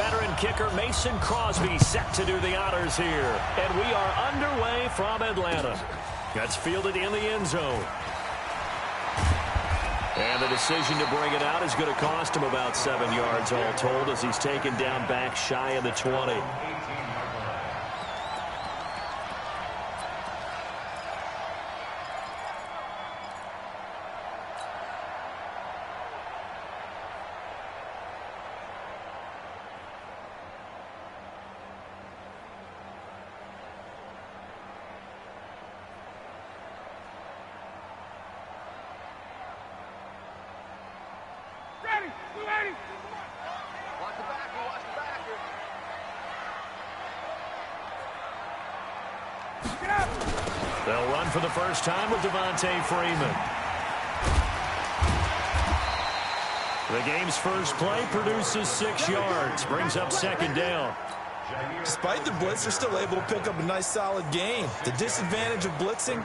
veteran kicker Mason Crosby set to do the honors here. And we are underway from Atlanta. That's fielded in the end zone. And the decision to bring it out is going to cost him about 7 yards all told as he's taken down back shy of the 20. They'll run for the first time with Devontae Freeman. The game's first play produces 6 yards, brings up second down. Despite the blitz, they're still able to pick up a nice solid gain. The disadvantage of blitzing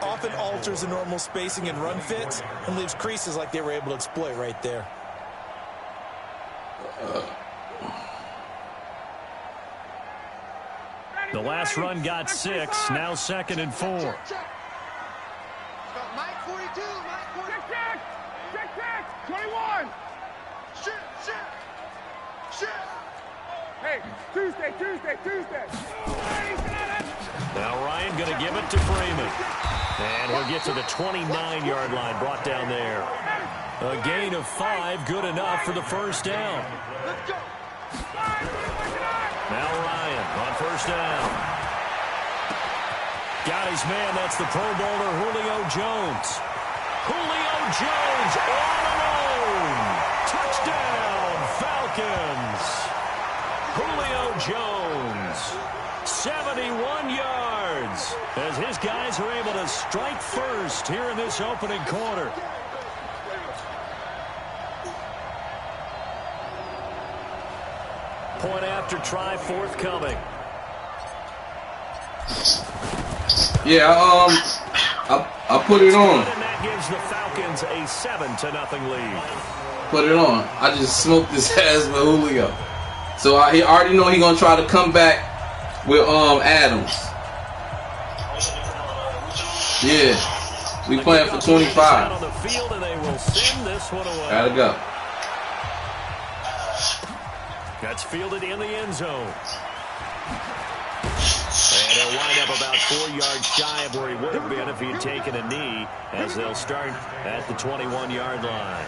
often alters the normal spacing and run fits and leaves creases like they were able to exploit right there. The last run got 6, now 2nd and 4. Mike 42, Mike 42. Check, 21. Shit. Hey, Tuesday. Now Ryan going to give it to Freeman. And he'll get to the 29-yard line, brought down there. A gain of 5, good enough for the first down. Let's go. Now Ryan on first down. Got his man. That's the Pro Bowler Julio Jones. Julio Jones all alone. Touchdown, Falcons. Julio Jones, 71 yards, as his guys are able to strike first here in this opening quarter. Point after try forthcoming. Yeah, I put it on. And that gives the Falcons a 7-0 lead. Put it on. I just smoked his ass with Julio. So I already know he's gonna try to come back with Adams. Yeah, we playing for 25. On the field and they will send this one away. Gotta go. That's fielded in the end zone. And he'll wind up about 4 yards shy of where he would have been if he had taken a knee, as they'll start at the 21-yard line.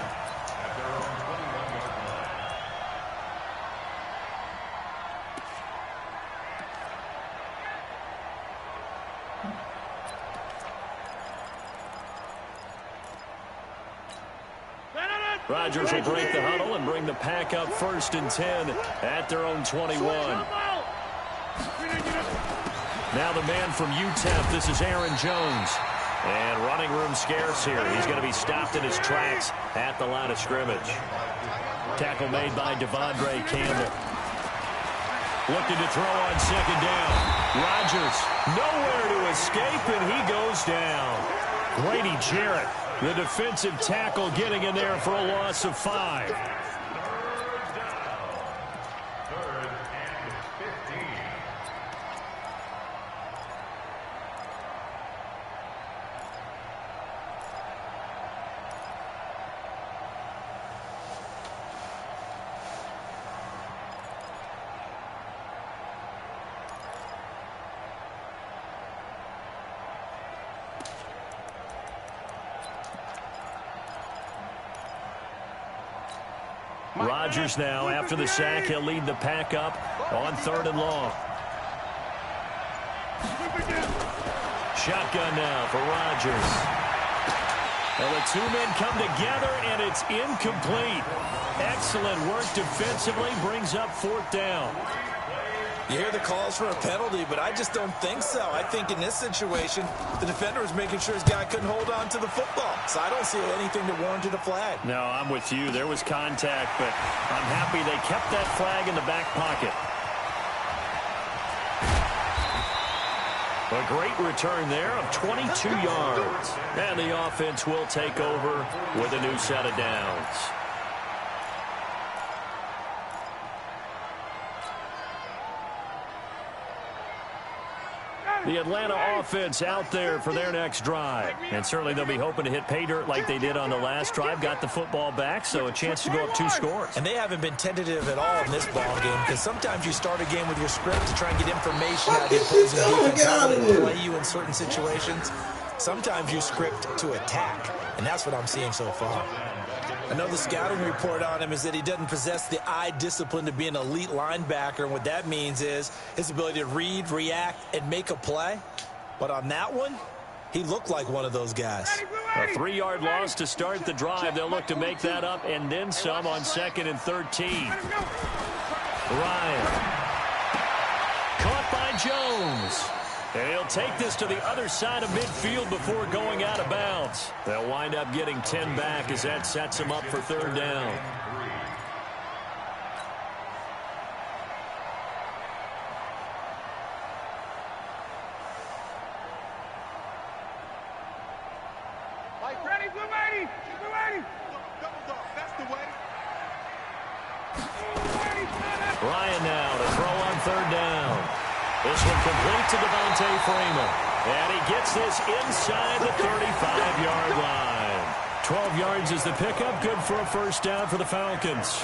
Rodgers will break the huddle and bring the pack up 1st and 10 at their own 21. Now the man from UTEP, this is Aaron Jones. And running room scarce here. He's going to be stopped in his tracks at the line of scrimmage. Tackle made by Devondre Campbell. Looking to throw on second down. Rodgers nowhere to escape, and he goes down. Grady Jarrett, the defensive tackle, getting in there for a loss of 5. Rodgers now, after the sack, he'll lead the pack up on 3rd and long. Shotgun now for Rodgers. Well, the two men come together, and it's incomplete. Excellent work defensively, brings up 4th down. You hear the calls for a penalty, but I just don't think so. I think in this situation, the defender was making sure his guy couldn't hold on to the football. So I don't see anything that warranted a flag. No, I'm with you. There was contact, but I'm happy they kept that flag in the back pocket. A great return there of 22 yards. And the offense will take over with a new set of downs. The Atlanta offense out there for their next drive. And certainly they'll be hoping to hit pay dirt like they did on the last drive. Got the football back, so a chance to go up 2 scores. And they haven't been tentative at all in this ball game, because sometimes you start a game with your script to try and get information out of the opposing defense, how they play you in certain situations. Sometimes you script to attack, and that's what I'm seeing so far. I know the scouting report on him is that he doesn't possess the eye discipline to be an elite linebacker, and what that means is his ability to read, react, and make a play. But on that one, he looked like one of those guys. A 3-yard loss to start the drive. They'll look to make that up and then some on 2nd and 13. Ryan. Caught by Jones. And he'll take this to the other side of midfield before going out of bounds. They'll wind up getting 10 back as that sets them up for 3rd down. Ready, blue lady! Blue lady! Double dog, that's the way. Ryan now to throw on 3rd down. This one complete to Devontae Freeman. And he gets this inside the 35-yard line. 12 yards is the pickup. Good for a 1st down for the Falcons.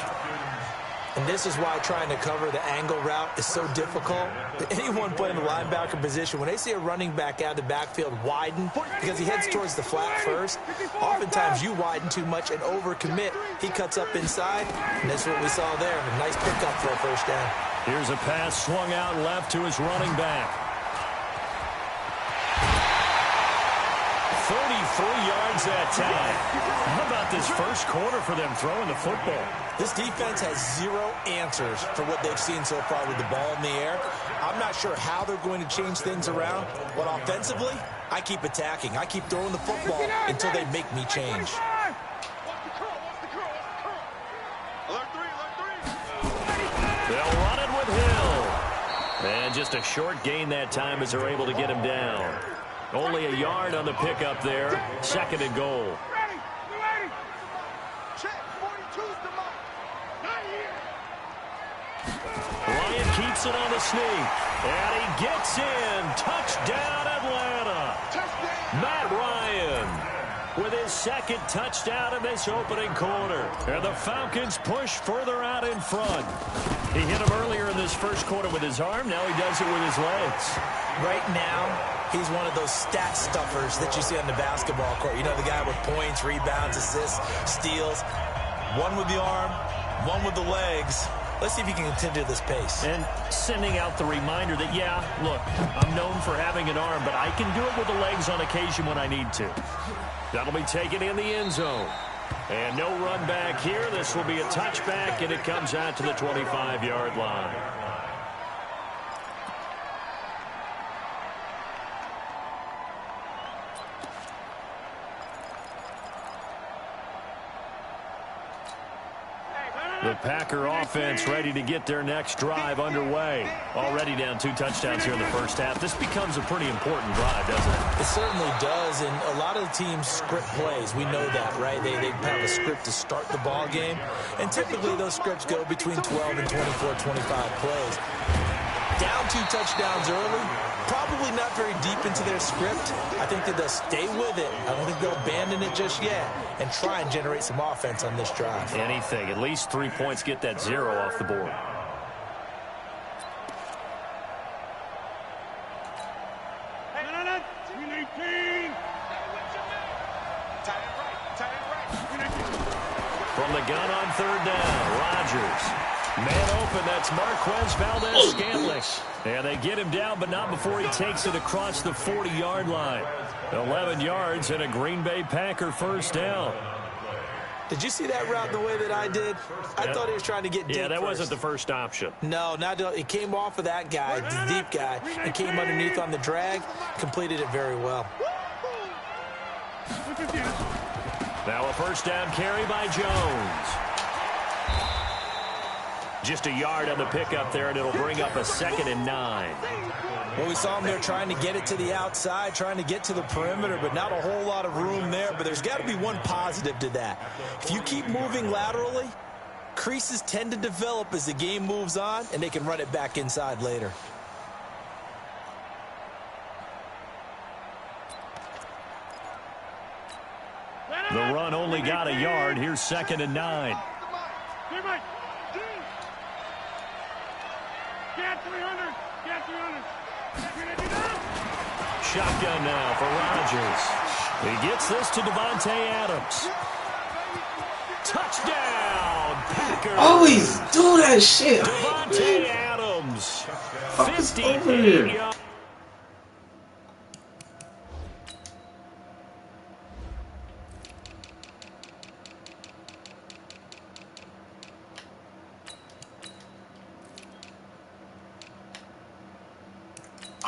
And this is why trying to cover the angle route is so difficult. But anyone playing the linebacker position, when they see a running back out of the backfield widen, because he heads towards the flat first, oftentimes you widen too much and overcommit. He cuts up inside, and that's what we saw there. A nice pickup for a 1st down. Here's a pass swung out left to his running back. 33 yards that time. How about this first quarter for them throwing the football? This defense has 0 answers for what they've seen so far with the ball in the air. I'm not sure how they're going to change things around, but offensively, I keep attacking. I keep throwing the football until they make me change. They'll run it with Hill. And just a short gain that time as they're able to get him down. Only a yard on the pickup there. 2nd and goal. Ryan keeps it on the sneak. And he gets in. Touchdown, Atlanta. Matt Ryan with his 2nd touchdown in this opening quarter. And the Falcons push further out in front. He hit him earlier in this first quarter with his arm. Now he does it with his legs. Right now, he's one of those stat stuffers that you see on the basketball court. You know, the guy with points, rebounds, assists, steals. One with the arm, one with the legs. Let's see if he can continue this pace. And sending out the reminder that, yeah, look, I'm known for having an arm, but I can do it with the legs on occasion when I need to. That'll be taken in the end zone. And no run back here. This will be a touchback, and it comes out to the 25-yard line. The Packer offense ready to get their next drive underway. Already down 2 touchdowns here in the first half. This becomes a pretty important drive, doesn't it? It certainly does, and a lot of the teams script plays. We know that, right? They have a script to start the ball game, and typically those scripts go between 12 and 24, 25 plays. Down 2 touchdowns early, probably not very deep into their script. I think that they'll stay with it. I don't think they'll abandon it just yet and try and generate some offense on this drive. Anything. At least 3 points, get that 0 off the board. From the gun on 3rd down, Rodgers. Man open, that's Marquez Valdez-Scantling. And they get him down, but not before he takes it across the 40-yard line. 11 yards and a Green Bay Packer 1st down. Did you see that route the way that I did? I thought he was trying to get deep. Yeah, that wasn't the first option. No, it came off of that guy, the deep guy, and came underneath on the drag, completed it very well. Now a 1st down carry by Jones. Just a yard on the pickup there, and it'll bring up a 2nd and 9. Well, we saw him there trying to get it to the outside, trying to get to the perimeter, but not a whole lot of room there. But there's got to be one positive to that. If you keep moving laterally, creases tend to develop as the game moves on, and they can run it back inside later. only got a yard. Here's 2nd and 9. Shotgun now for Rodgers. He gets this to Davante Adams. Touchdown, Packers. Always do that shit. Davante Adams. Fuck is over here. 58 yards.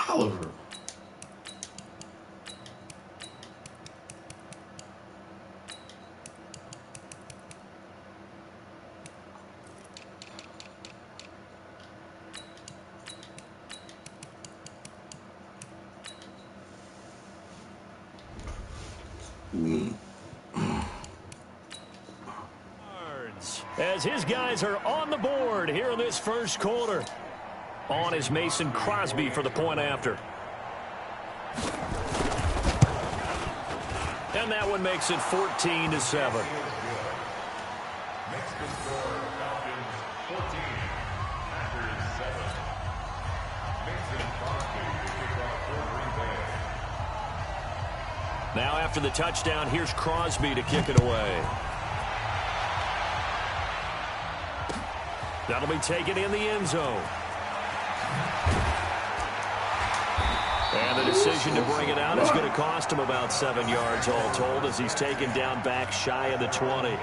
Oliver. As his guys are on the board here in this first quarter. On is Mason Crosby for the point after. And that one makes it 14-7. Now after the touchdown, here's Crosby to kick it away. That'll be taken in the end zone. And the decision to bring it out is going to cost him about 7 yards all told as he's taken down back shy of the 20.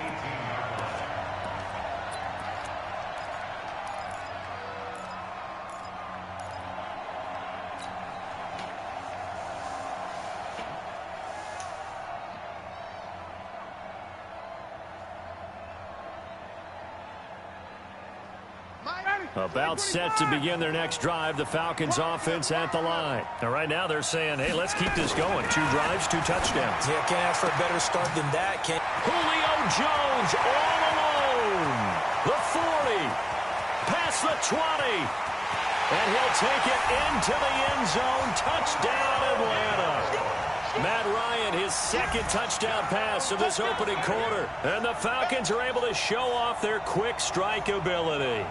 About set to begin their next drive, the Falcons offense at the line. Now, right now they're saying, hey, let's keep this going. 2 drives, 2 touchdowns. Yeah, can't ask for a better start than that. Julio Jones all alone. The 40, past the 20. And he'll take it into the end zone. Touchdown, Atlanta. Matt Ryan, his 2nd touchdown pass of this opening quarter. And the Falcons are able to show off their quick strike ability.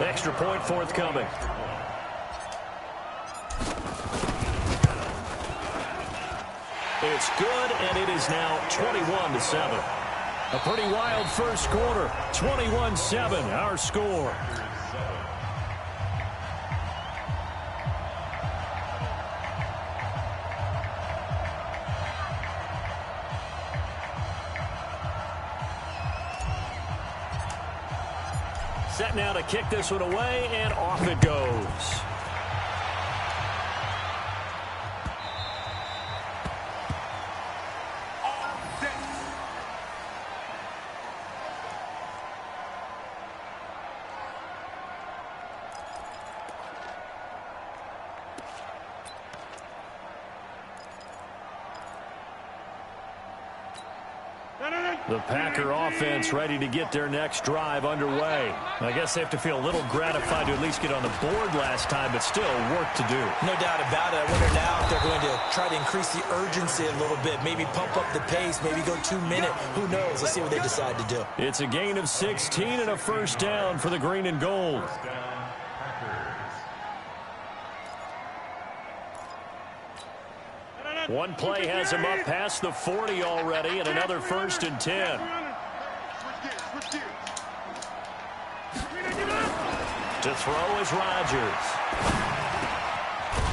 Extra point forthcoming. It's good, and it is now 21-7. A pretty wild first quarter. 21-7, our score. Set now to kick this one away, and off it goes. The Packer offense ready to get their next drive underway. I guess they have to feel a little gratified to at least get on the board last time, but still work to do. No doubt about it. I wonder now if they're going to try to increase the urgency a little bit, maybe pump up the pace, maybe go 2-minute. Who knows? Let's see what they decide to do. It's a gain of 16 and a first down for the green and gold. One play has him up past the 40 already, and another 1st and 10. To throw is Rodgers.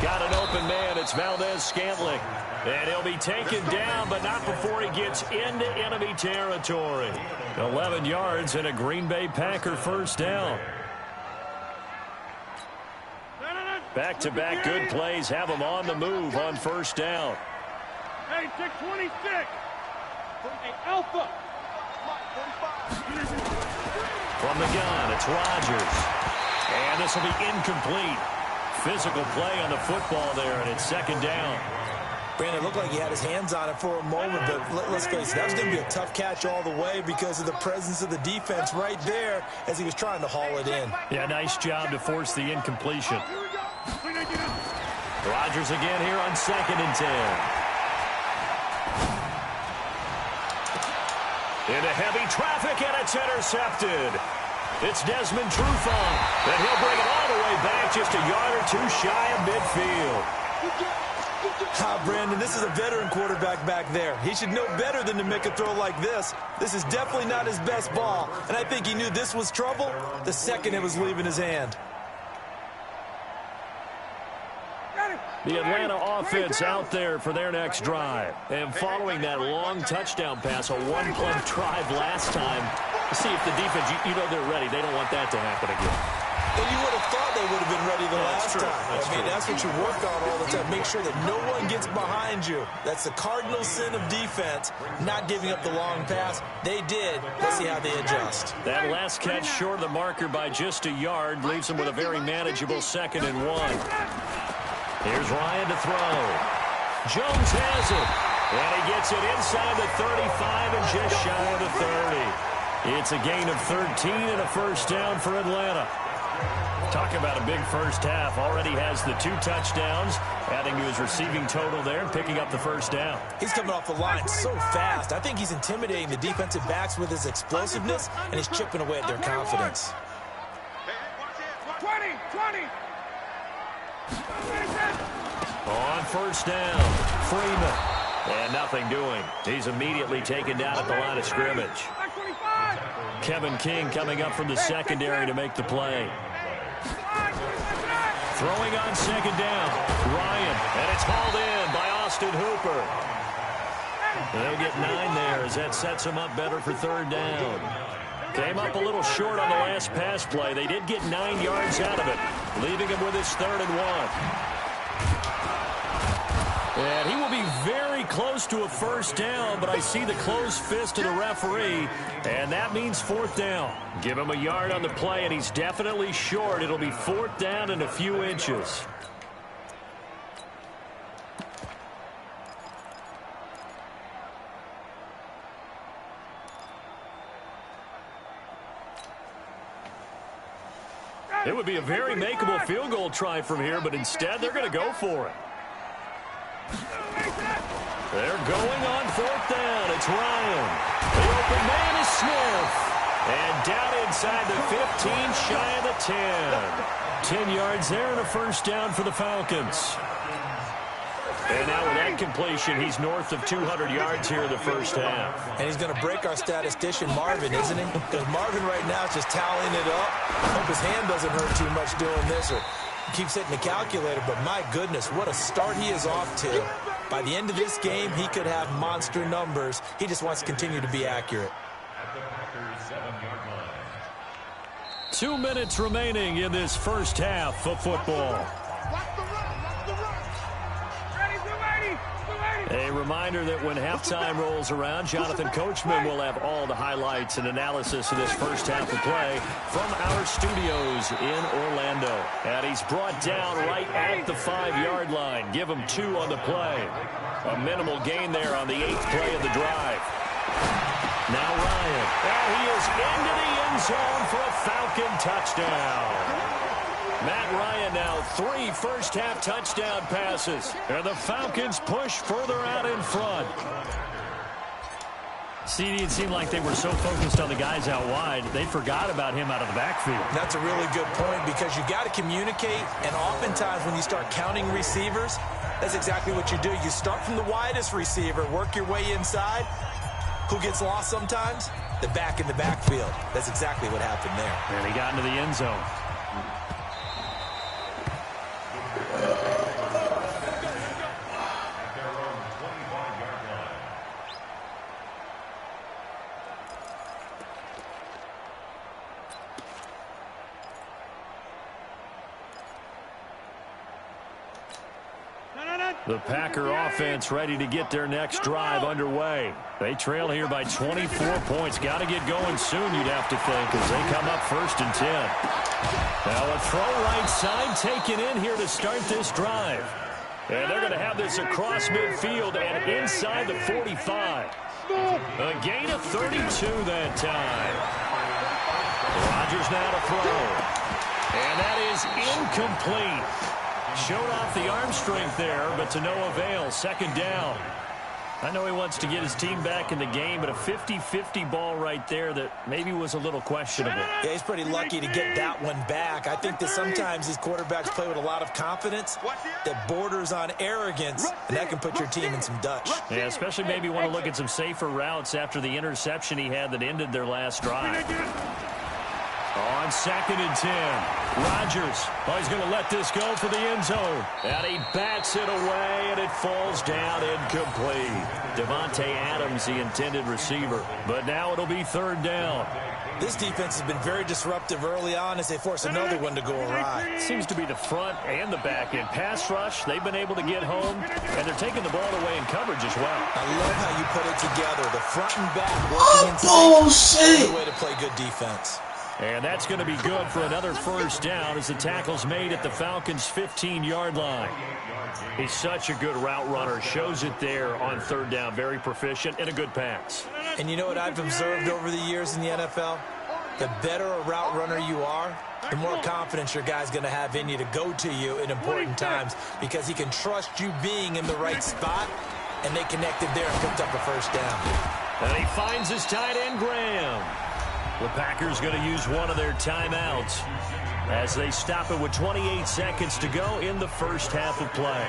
Got an open man. It's Valdez-Scantling. And he'll be taken down, but not before he gets into enemy territory. 11 yards and a Green Bay Packer first down. Back-to-back good plays have him on the move on first down. Hey, 626. Hey, Alpha. From the gun, it's Rodgers. And this will be incomplete. Physical play on the football there, and it's 2nd down. Brandon, it looked like he had his hands on it for a moment, but let's face it, that was going to be a tough catch all the way because of the presence of the defense right there as he was trying to haul it in. Yeah, nice job to force the incompletion. Rodgers again here on 2nd and 10. Into heavy traffic, and it's intercepted. It's Desmond Trufant, and he'll bring it all the way back just a yard or two shy of midfield. Brandon, this is a veteran quarterback back there. He should know better than to make a throw like this. This is definitely not his best ball, and I think he knew this was trouble the second it was leaving his hand. The Atlanta offense out there for their next drive. And following that long touchdown pass, a one-play drive last time, see if the defense, you know they're ready. They don't want that to happen again. And you would have thought they would have been ready the last time. That's what you work on all the time. Make sure that no one gets behind you. That's the cardinal sin of defense, not giving up the long pass. They did. Let's see how they adjust. That last catch short of the marker by just a yard leaves them with a very manageable 2nd and 1. Here's Ryan to throw. Jones has it. And he gets it inside the 35 and just shy of the 30. It's a gain of 13 and a first down for Atlanta. Talk about a big first half. Already has the 2 touchdowns, adding to his receiving total there and picking up the first down. He's coming off the line so fast. I think he's intimidating the defensive backs with his explosiveness, and he's chipping away at their confidence. 20. On first down, Freeman. And nothing doing. He's immediately taken down at the line of scrimmage. Kevin King coming up from the secondary to make the play. Throwing on 2nd down, Ryan. And it's hauled in by Austin Hooper. They'll get 9 there as that sets him up better for 3rd down. Came up a little short on the last pass play. They did get 9 yards out of it, leaving him with his 3rd and 1. And he will be very close to a first down, but I see the closed fist of the referee, and that means 4th down. Give him a yard on the play, and he's definitely short. It'll be 4th down and a few inches. It would be a very makeable field goal try from here, but instead they're going to go for it. They're going on 4th down. It's Ryan. The open man is Smith. And down inside the 15, shy of the 10. 10 yards there and a first down for the Falcons. And now with that completion, he's north of 200 yards here in the first half. And he's going to break our statistician, Marvin, isn't he? Because Marvin right now is just tallying it up. Hope his hand doesn't hurt too much doing this, or keeps hitting the calculator. But my goodness, what a start he is off to. By the end of this game, he could have monster numbers. He just wants to continue to be accurate. 2 minutes remaining in this first half of football. A reminder that when halftime rolls around, Jonathan Coachman will have all the highlights and analysis of this first half of play from our studios in Orlando. And he's brought down right at the 5-yard line. Give him 2 on the play. A minimal gain there on the 8th play of the drive. Now Ryan. And he is into the end zone for a Falcon touchdown. Matt Ryan now 3 first-half touchdown passes. And the Falcons push further out in front. CD, it seemed like they were so focused on the guys out wide, they forgot about him out of the backfield. That's a really good point, because you got to communicate, and oftentimes when you start counting receivers, that's exactly what you do. You start from the widest receiver, work your way inside. Who gets lost sometimes? The back in the backfield. That's exactly what happened there. And he got into the end zone. The Packer offense ready to get their next drive underway. They trail here by 24 points. Got to get going soon, you'd have to think, as they come up 1st and 10. Now a throw right side taken in here to start this drive. And they're going to have this across midfield and inside the 45. A gain of 32 that time. Rodgers now to throw. And that is incomplete. Showed off the arm strength there, but to no avail. 2nd down. I know he wants to get his team back in the game, but a 50-50 ball right there that maybe was a little questionable. Yeah, he's pretty lucky to get that one back. I think that sometimes these quarterbacks play with a lot of confidence that borders on arrogance, and that can put your team in some Dutch. Yeah, especially maybe want to look at some safer routes after the interception he had that ended their last drive. On 2nd and 10, Rodgers, he's going to let this go for the end zone. And he bats it away, and it falls down incomplete. Devontae Adams, the intended receiver. But now it'll be 3rd down. This defense has been very disruptive early on as they force another one to go awry. Seems to be the front and the back end. Pass rush, they've been able to get home, and they're taking the ball away in coverage as well. I love how you put it together. The front and back working in sync. Bullshit! Good way to play good defense. And that's going to be good for another 1st down as the tackle's made at the Falcons' 15-yard line. He's such a good route runner. Shows it there on 3rd down. Very proficient and a good pass. And you know what I've observed over the years in the NFL? The better a route runner you are, the more confidence your guy's going to have in you to go to you in important times because he can trust you being in the right spot, and they connected there and picked up a 1st down. And he finds his tight end, Graham. The Packers going to use one of their timeouts as they stop it with 28 seconds to go in the 1st half of play.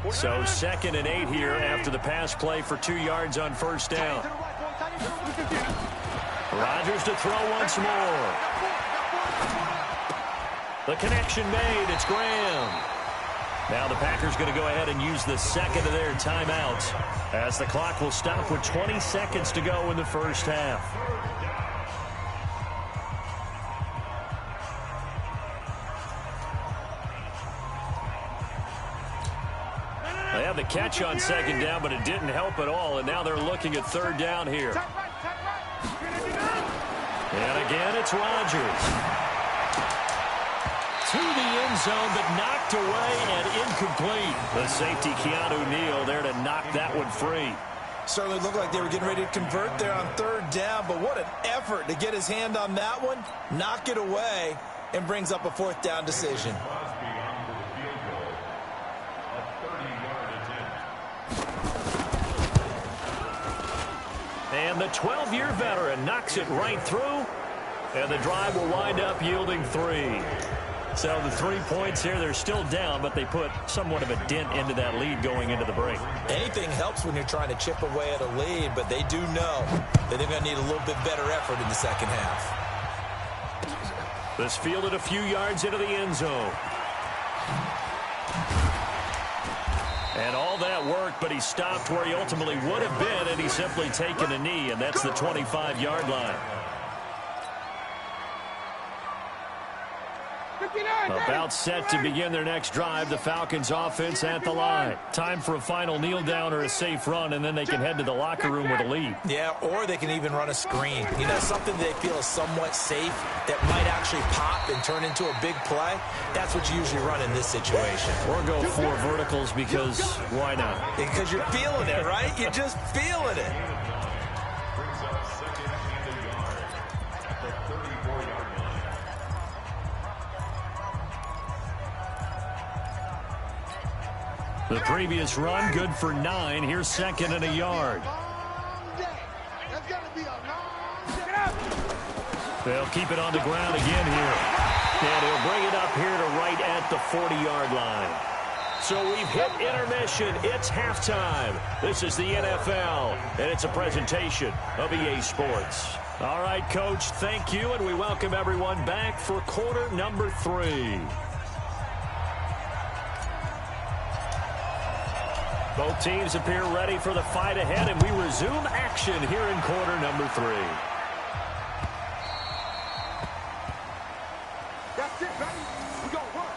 So 2nd and 8 here after the pass play for 2 yards on 1st down. Rodgers to throw once more. The connection made. It's Graham. Now the Packers going to go ahead and use the 2nd of their timeouts as the clock will stop with 20 seconds to go in the 1st half. They have the catch on 2nd down, but it didn't help at all, and now they're looking at 3rd down here. And again, it's Rodgers. To the end zone, but knocked away and incomplete. The safety, Keanu Neal, there to knock that one free. Certainly looked like they were getting ready to convert there on 3rd down, but what an effort to get his hand on that one, knock it away, and brings up a 4th down decision. And the 12-year veteran knocks it right through, and the drive will wind up yielding 3. So the 3 points here, they're still down, but they put somewhat of a dent into that lead going into the break. Anything helps when you're trying to chip away at a lead, but they do know that they're going to need a little bit better effort in the 2nd half. This fielded a few yards into the end zone. And all that worked, but he stopped where he ultimately would have been, and he's simply taken a knee, and that's the 25-yard line. About set to begin their next drive, the Falcons offense at the line. Time for a final kneel down or a safe run, and then they can head to the locker room with a lead. Yeah, or they can even run a screen. You know, something they feel is somewhat safe that might actually pop and turn into a big play. That's what you usually run in this situation. Or go 4 verticals because why not? Because you're feeling it, right? You're just feeling it. The previous run, good for 9. Here's 2nd and a yard. They'll keep it on the ground again here. And he'll bring it up here to right at the 40-yard line. So we've hit intermission. It's halftime. This is the NFL, and it's a presentation of EA Sports. All right, Coach, thank you, and we welcome everyone back for quarter number 3. Both teams appear ready for the fight ahead, and we resume action here in quarter number 3. That's it, baby. We go work.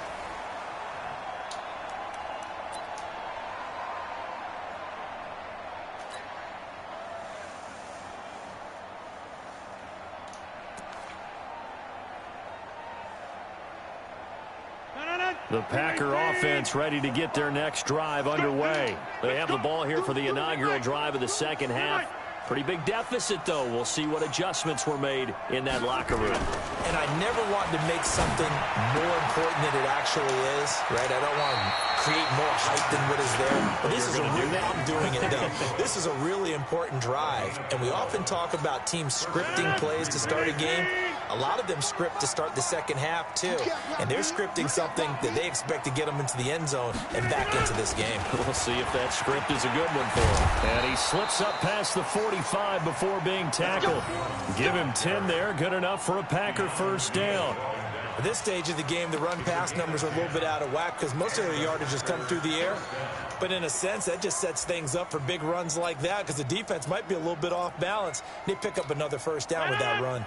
The Packer offense ready to get their next drive underway. They have the ball here for the inaugural drive of the 2nd half. Pretty big deficit, though. We'll see what adjustments were made in that locker room. And I never want to make something more important than it actually is, right? I don't want to create more hype than what is there. But this is I'm doing it, though. This is a really important drive. And we often talk about teams scripting plays to start a game. A lot of them script to start the second half, too. And they're scripting something that they expect to get them into the end zone and back into this game. We'll see if that script is a good one for him. And he slips up past the 45 before being tackled. Give him 10 there. Good enough for a Packer first down. At this stage of the game, the run-pass numbers are a little bit out of whack because most of their yardage has come through the air. But in a sense, that just sets things up for big runs like that because the defense might be a little bit off balance. They pick up another first down with that run.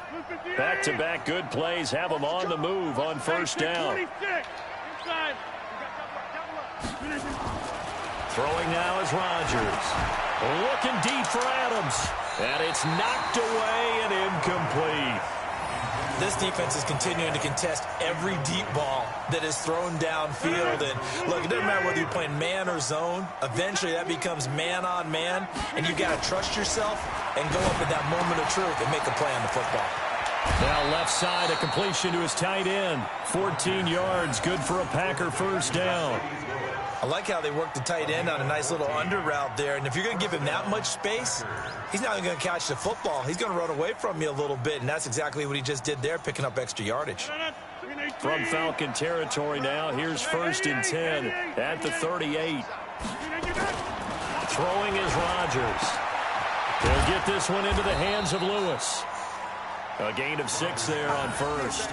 Back-to-back good plays have them on the move on first down. Throwing now is Rodgers. Looking deep for Adams. And it's knocked away and incomplete. This defense is continuing to contest every deep ball that is thrown downfield. And look, it doesn't matter whether you're playing man or zone. Eventually, that becomes man-on-man. And you've got to trust yourself and go up at that moment of truth and make a play on the football. Now left side, a completion to his tight end. 14 yards, good for a Packer first down. I like how they work the tight end on a nice little under route there. And if you're going to give him that much space, he's not even going to catch the football. He's going to run away from you a little bit, and that's exactly what he just did there, picking up extra yardage. From Falcon territory now, here's 1st and 10 at the 38. Throwing is Rodgers. He'll get this one into the hands of Lewis. A gain of 6 there on first.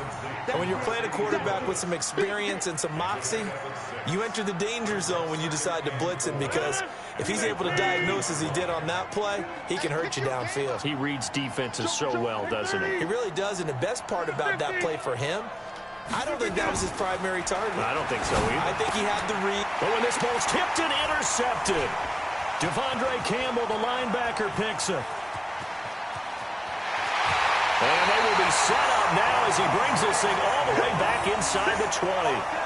And when you're playing a quarterback with some experience and some moxie, you enter the danger zone when you decide to blitz him because if he's able to diagnose as he did on that play, he can hurt you downfield. He reads defenses so well, doesn't he? He really does, and the best part about that play for him, I don't think that was his primary target. I don't think so either. I think he had the read. But when this ball's tipped and intercepted, Devondre Campbell, the linebacker, picks it. And they will be set up now as he brings this thing all the way back inside the 20.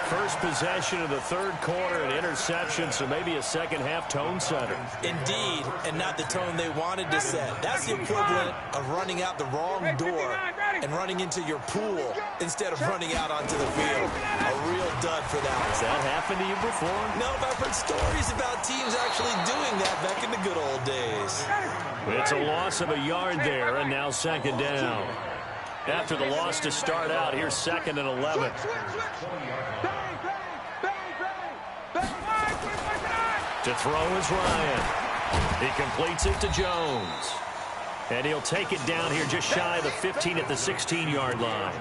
First possession of the third quarter, an interception, so maybe a second-half tone setter. Indeed, and not the tone they wanted to set. That's the equivalent of running out the wrong door and running into your pool instead of running out onto the field. A real dud for that. Has that happened to you before? No, but I've heard stories about teams actually doing that back in the good old days. It's a loss of a yard there, and now second down. After the loss to start out, here's 2nd and 11. To throw is Ryan. He completes it to Jones. And he'll take it down here just shy of the 15 at the 16-yard line.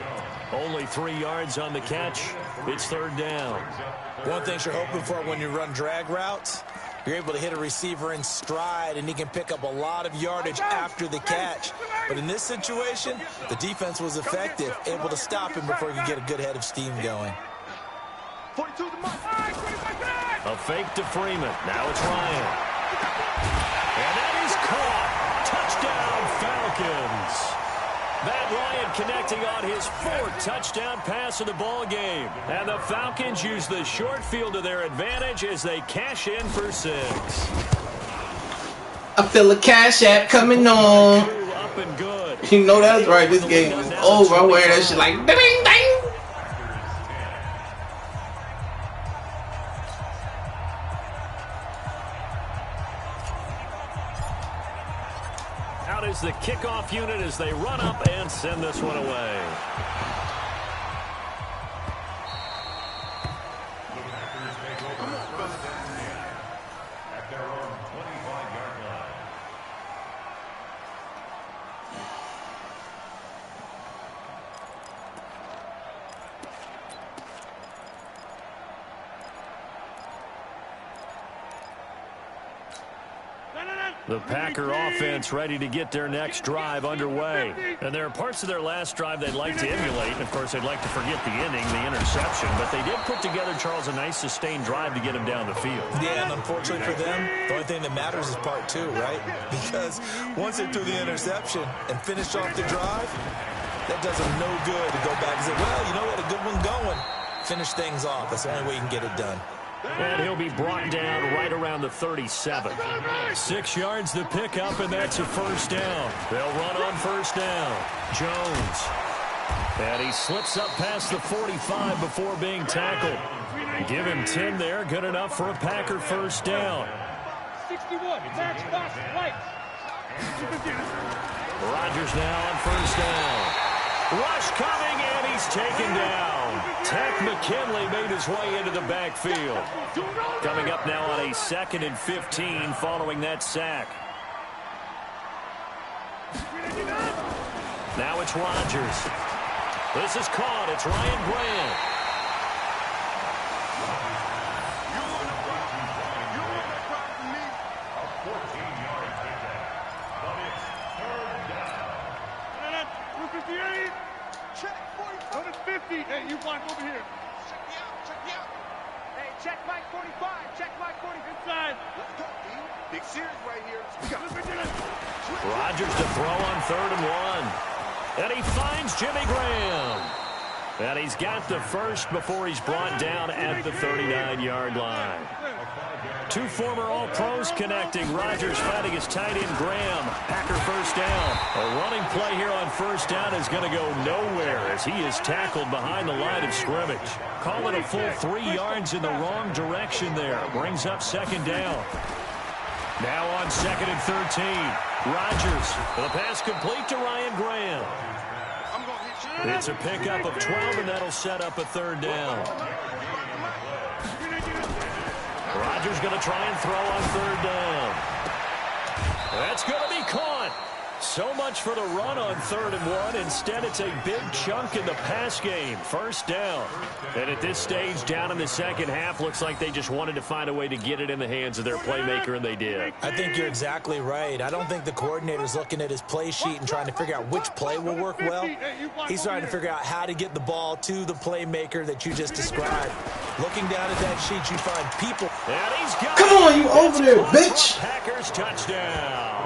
Only 3 yards on the catch. It's third down. One thing you're hoping for when you run drag routes, you're able to hit a receiver in stride, and he can pick up a lot of yardage after the catch. But in this situation, the defense was effective, able to stop him before he could get a good head of steam going. A fake to Freeman. Now it's Ryan. And that is caught. Touchdown, Falcons. Matt Ryan connecting on his 4th touchdown pass of the ball game. And the Falcons use the short field to their advantage as they cash in for 6. I feel a cash app coming on. Up and good. You know that's right. This game is over. I wear that shit like ding, ding. Out is the kickoff unit as they run up and send this one away. The Packer offense ready to get their next drive underway. And there are parts of their last drive they'd like to emulate. And, of course, they'd like to forget the inning, the interception. But they did put together, Charles, a nice sustained drive to get him down the field. Yeah, and unfortunately for them, the only thing that matters is part 2, right? Because once they threw the interception and finished off the drive, that does them no good to go back and say, well, you know what, a good one going. Finish things off. That's the only way you can get it done. And he'll be brought down right around the 37. 6 yards to pick up, and that's a first down. They'll run on first down. Jones. And he slips up past the 45 before being tackled. Give him 10 there. Good enough for a Packer first down. 61, match box, right. Rodgers now on first down. Rush coming, and he's taken down. Tech McKinley made his way into the backfield. Coming up now on a 2nd and 15 following that sack. Now it's Rodgers. This is caught. It's Ryan Grant. Hey, you block over here. Check me out, check me out. Hey, check Mike 45, check Mike 40 inside. Let's go, D. Big series right here. Rodgers to throw on 3rd and 1. And he finds Jimmy Graham. And he's got the first before he's brought down at the 39-yard line. 2 former All-Pros connecting. Rodgers fighting his tight end Graham. Packer first down. A running play here on first down is going to go nowhere as he is tackled behind the line of scrimmage. Call it a full 3 yards in the wrong direction there. Brings up 2nd down. Now on 2nd and 13. Rodgers. The pass complete to Ryan Graham. It's a pickup of 12, and that'll set up a 3rd down. Rodgers going to try and throw on 3rd down. That's going to be caught. So much for the run on 3rd and 1. Instead, it's a big chunk in the pass game. First down. And at this stage, down in the second half, looks like they just wanted to find a way to get it in the hands of their playmaker, and they did. I think you're exactly right. I don't think the coordinator's looking at his play sheet and trying to figure out which play will work well. He's trying to figure out how to get the ball to the playmaker that you just described. Looking down at that sheet, you find people. And he's got Come on, you over there, bitch. Packers touchdown.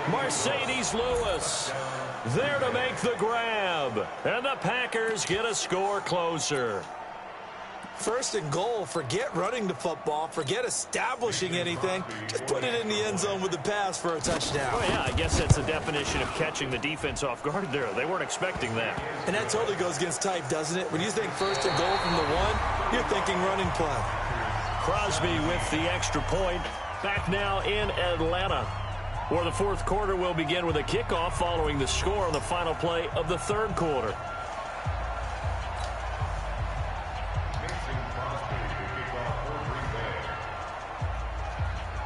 Mercedes Lewis there to make the grab. And the Packers get a score closer. 1st and goal. Forget running the football. Forget establishing anything. Just put it in the end zone with the pass for a touchdown. Oh, yeah, I guess that's the definition of catching the defense off guard there. They weren't expecting that. And that totally goes against type, doesn't it? When you think 1st and goal from the 1, you're thinking running play. Crosby with the extra point. Back now in Atlanta, where the 4th quarter will begin with a kickoff following the score on the final play of the 3rd quarter.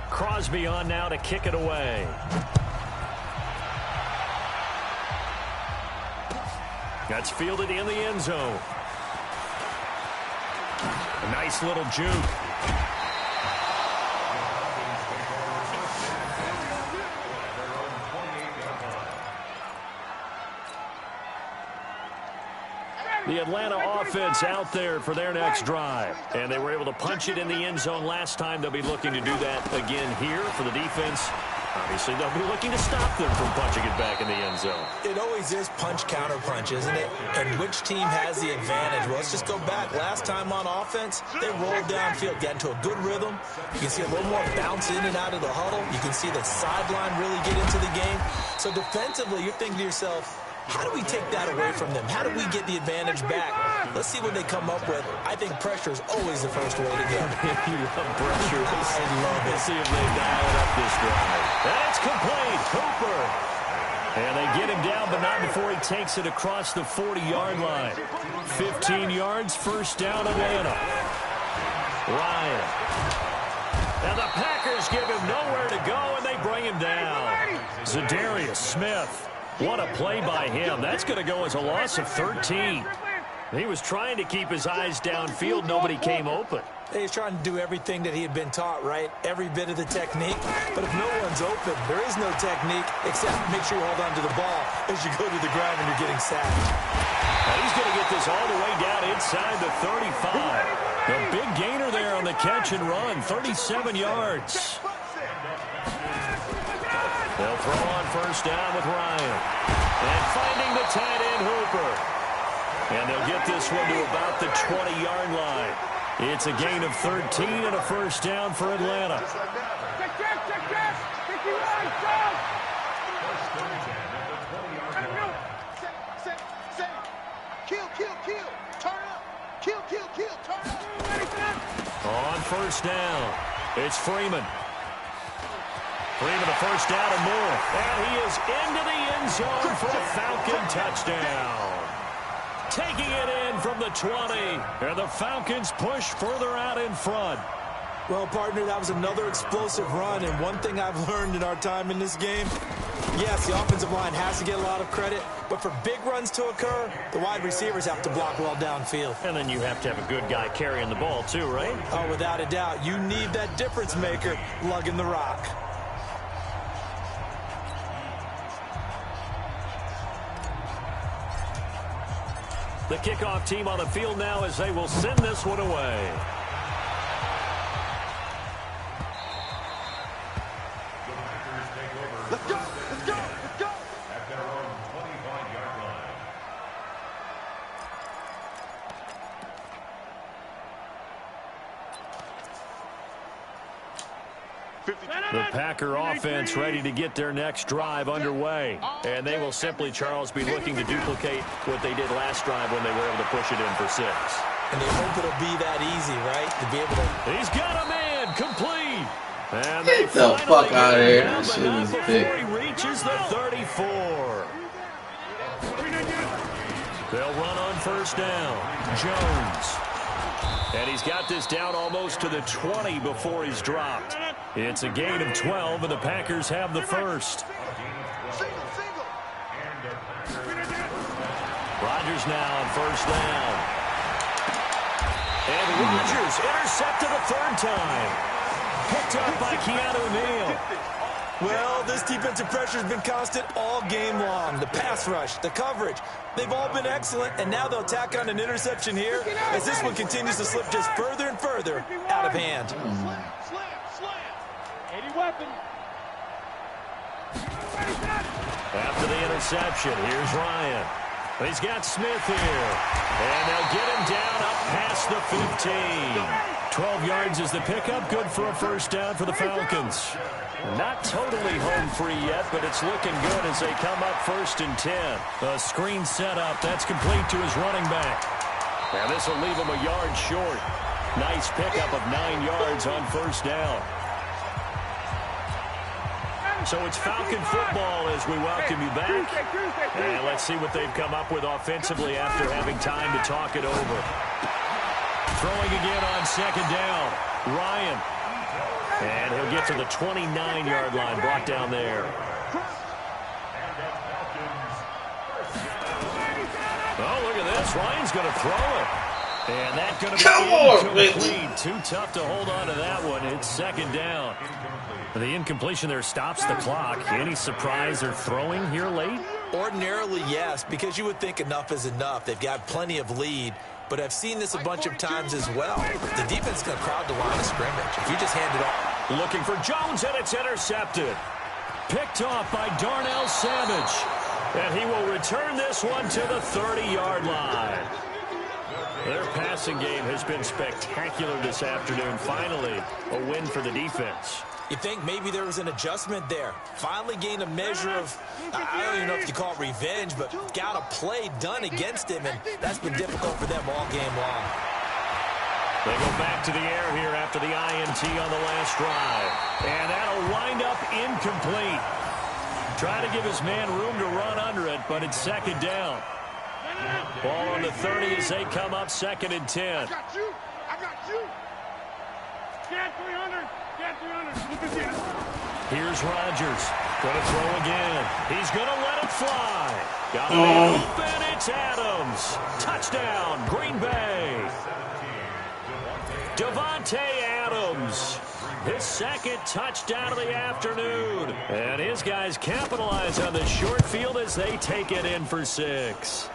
Crosby on now to kick it away. That's fielded in the end zone. A nice little juke. The Atlanta offense out there for their next drive. And they were able to punch it in the end zone last time. They'll be looking to do that again here for the defense. Obviously, they'll be looking to stop them from punching it back in the end zone. It always is punch-counter-punch, isn't it? And which team has the advantage? Well, let's just go back. Last time on offense, they rolled downfield, got into a good rhythm. You can see a little more bounce in and out of the huddle. You can see the sideline really get into the game. So defensively, you're thinking to yourself, how do we take that away from them? How do we get the advantage back? Let's see what they come up with. I think pressure is always the first way to go. You love pressure. I love it. Let's see if they dial it up this drive. And it's complete. Hooper. And they get him down, but not before he takes it across the 40-yard line. 15 yards, first down Atlanta. Ryan. And the Packers give him nowhere to go, and they bring him down. Zadarius Smith. What a play by him. That's going to go as a loss of 13. He was trying to keep his eyes downfield. Nobody came open. He's trying to do everything that he had been taught, right? Every bit of the technique. But if no one's open, there is no technique except make sure you hold on to the ball as you go to the ground when you're getting sacked. Now he's going to get this all the way down inside the 35. A big gainer there on the catch and run, 37 yards. They'll throw on first down with Ryan. And finding the tight end, Hooper. And they'll get this one to about the 20-yard line. It's a gain of 13 and a first down for Atlanta. Check, check, check, check. 51, down. Kill, kill, kill. Turn up. Kill, kill, kill. Turn up. On first down, it's Freeman. Freeman a first down and more. And he is into the end zone for a Falcon touchdown. Taking it in from the 20. And the Falcons push further out in front. Well, partner, that was another explosive run. And one thing I've learned in our time in this game, yes, the offensive line has to get a lot of credit. But for big runs to occur, the wide receivers have to block well downfield. And then you have to have a good guy carrying the ball too, right? Oh, without a doubt. You need that difference maker lugging the rock. The kickoff team on the field now as they will send this one away. Let's go, let's go, let's go. At their own 25-yard line. The Packer offense ready to get their next drive underway. And they will simply, Charles, be looking to duplicate what they did last drive when they were able to push it in for 6. And they hope it'll be that easy, right? To be able to... He's got a man complete. And Get the fuck out of here. That shit is big. before he reaches the 34. They'll run on first down. Jones. And he's got this down almost to the 20 before he's dropped. It's a gain of 12, and the Packers have the first. Rodgers now on first down. And Rodgers intercepted a third time. Picked up by Keanu Neal. Well, this defensive pressure has been constant all game long. The pass rush, the coverage, they've all been excellent, and now they'll tack on an interception here as this one continues to slip just further and further out of hand. After the interception, here's Ryan. He's got Smith here. And they'll get him down up past the 15. 12 yards is the pickup. Good for a first down for the Falcons. Not totally home free yet, but it's looking good as they come up 1st and 10. A screen setup. That's complete to his running back. Now this will leave him a yard short. Nice pickup of 9 yards on first down. So it's Falcon football as we welcome you back. And let's see what they've come up with offensively after having time to talk it over. Throwing again on second down. Ryan. And he'll get to the 29-yard line, brought down there. Oh, look at this. Ryan's going to throw it. And that's going to be incomplete. Too tough to hold on to that one. It's second down. The incompletion there stops the clock. Any surprise they're throwing here late? Ordinarily, yes, because you would think enough is enough. They've got plenty of lead, but I've seen this a bunch of times as well. The defense is going to crowd the line of scrimmage. If you just hand it off. Looking for Jones, and it's intercepted. Picked off by Darnell Savage. And he will return this one to the 30-yard line. Their passing game has been spectacular this afternoon. Finally, a win for the defense. You think maybe there was an adjustment there. Finally gained a measure of, I don't even know if you call it revenge, but got a play done against him, and that's been difficult for them all game long. They go back to the air here after the INT on the last drive. And that'll wind up incomplete. Trying to give his man room to run under it, but it's second down. Ball on the 30 as they come up 2nd and 10. I got you. I got you. Get 300. Get 300. Here's Rodgers. Going to throw again. He's going to let it fly. Got a man open. It's Adams. Touchdown, Green Bay. Devontae Adams. His second touchdown of the afternoon. And his guys capitalize on the short field as they take it in for 6.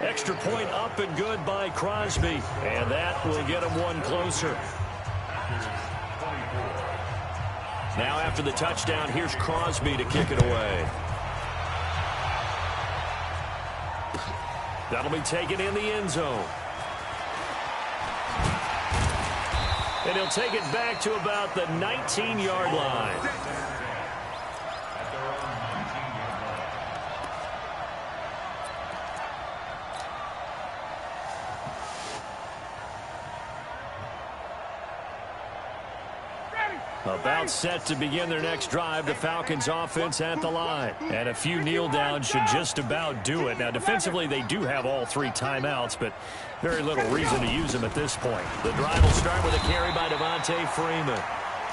Extra point up and good by Crosby. And that will get him one closer. Now after the touchdown, here's Crosby to kick it away. That'll be taken in the end zone. And he'll take it back to about the 19-yard line. About set to begin their next drive, the Falcons offense at the line. And a few kneel downs should just about do it. Now, defensively, they do have all 3 timeouts, but very little reason to use them at this point. The drive will start with a carry by Devontae Freeman.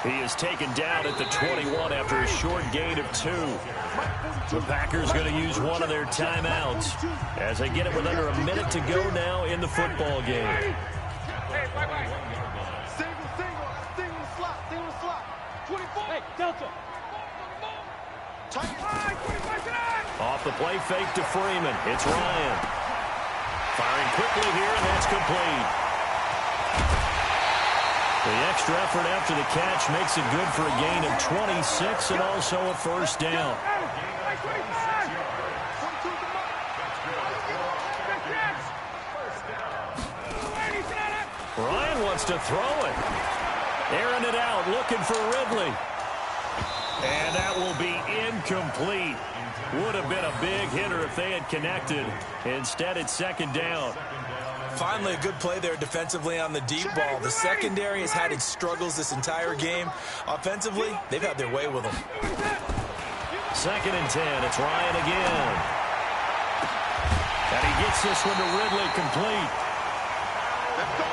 He is taken down at the 21 after a short gain of 2. The Packers going to use one of their timeouts as they get it with under a minute to go now in the football game. Delta. Off the play fake to Freeman. It's Ryan. Firing quickly here, and that's complete. The extra effort after the catch makes it good for a gain of 26 and also a first down. Ryan wants to throw it. Airing it out, looking for Ridley. And that will be incomplete. Would have been a big hitter if they had connected. Instead, it's second down. Finally, a good play there defensively on the deep ball. The secondary has had its struggles this entire game. Offensively, they've had their way with them. 2nd and 10. It's Ryan again. And he gets this one to Ridley complete.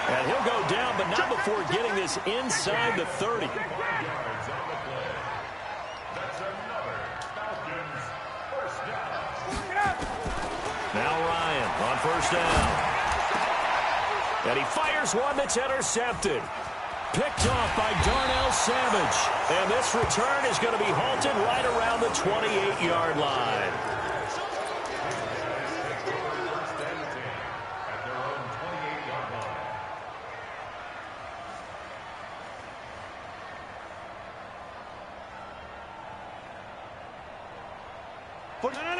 And he'll go down, but not before getting this inside the 30. Now Ryan on first down. And he fires one that's intercepted. Picked off by Darnell Savage. And this return is going to be halted right around the 28-yard line.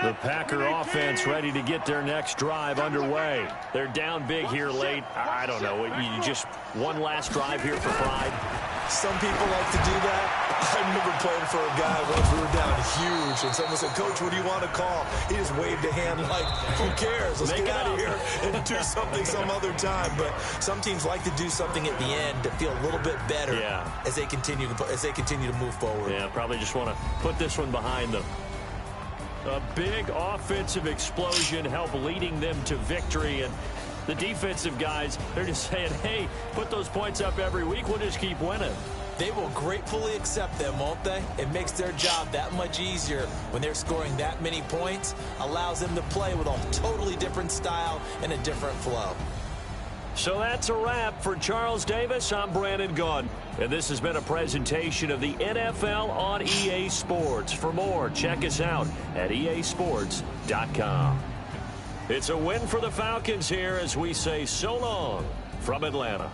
The Packer offense ready to get their next drive underway. They're down big here late. I don't know. You just one last drive here for pride. Some people like to do that. I remember playing for a guy once we were down huge, and someone said, "Coach, what do you want to call?" He just waved a hand like, "Who cares? Let's get out of here and do something some other time." But some teams like to do something at the end to feel a little bit better as they continue to move forward. Yeah, probably just want to put this one behind them. A big offensive explosion helped leading them to victory. And the defensive guys, they're just saying, hey, put those points up every week. We'll just keep winning. They will gratefully accept them, won't they? It makes their job that much easier when they're scoring that many points. Allows them to play with a totally different style and a different flow. So that's a wrap for Charles Davis. I'm Brandon Gaudin, and this has been a presentation of the NFL on EA Sports. For more, check us out at easports.com. It's a win for the Falcons here as we say so long from Atlanta.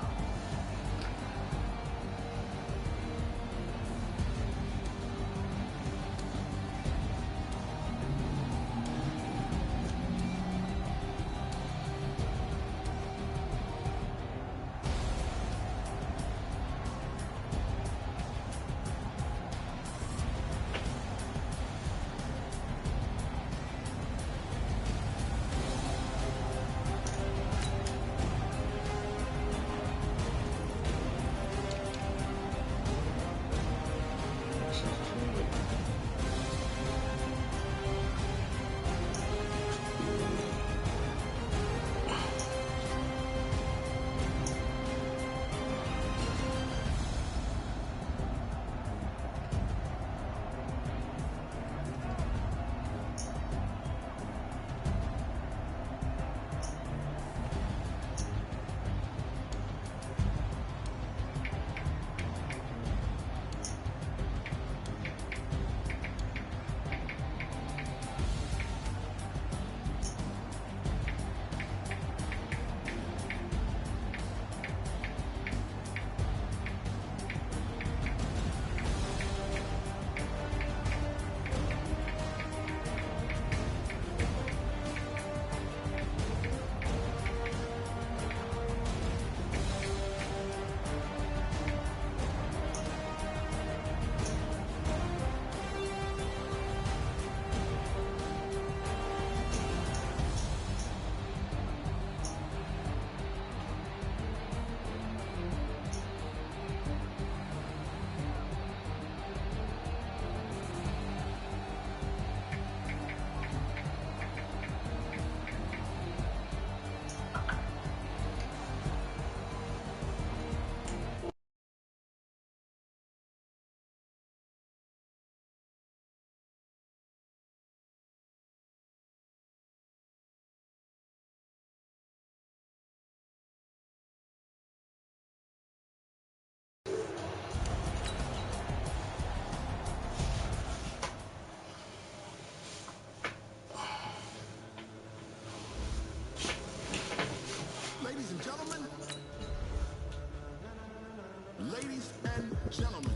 Ladies and gentlemen,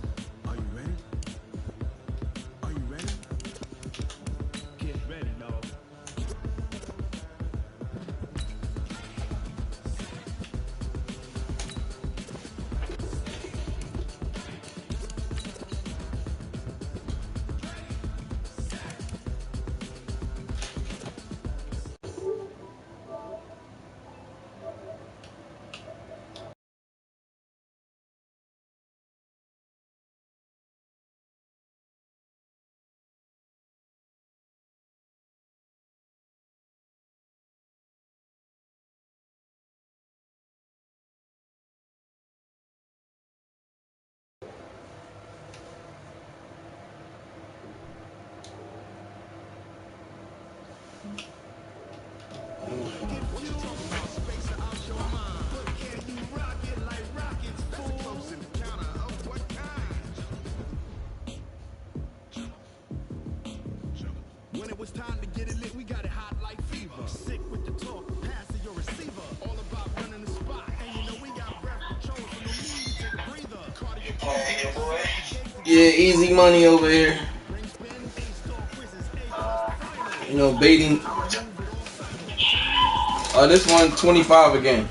are you ready? Are you ready? Get ready, dog. When it was time to get it lit, we got it hot like fever. Sick with the talk, pass to your receiver. All about running the spot. And you know we got breath control, so no need to take a breather. Cardio. Yeah, easy money over here. You know, baiting. This one 25 again.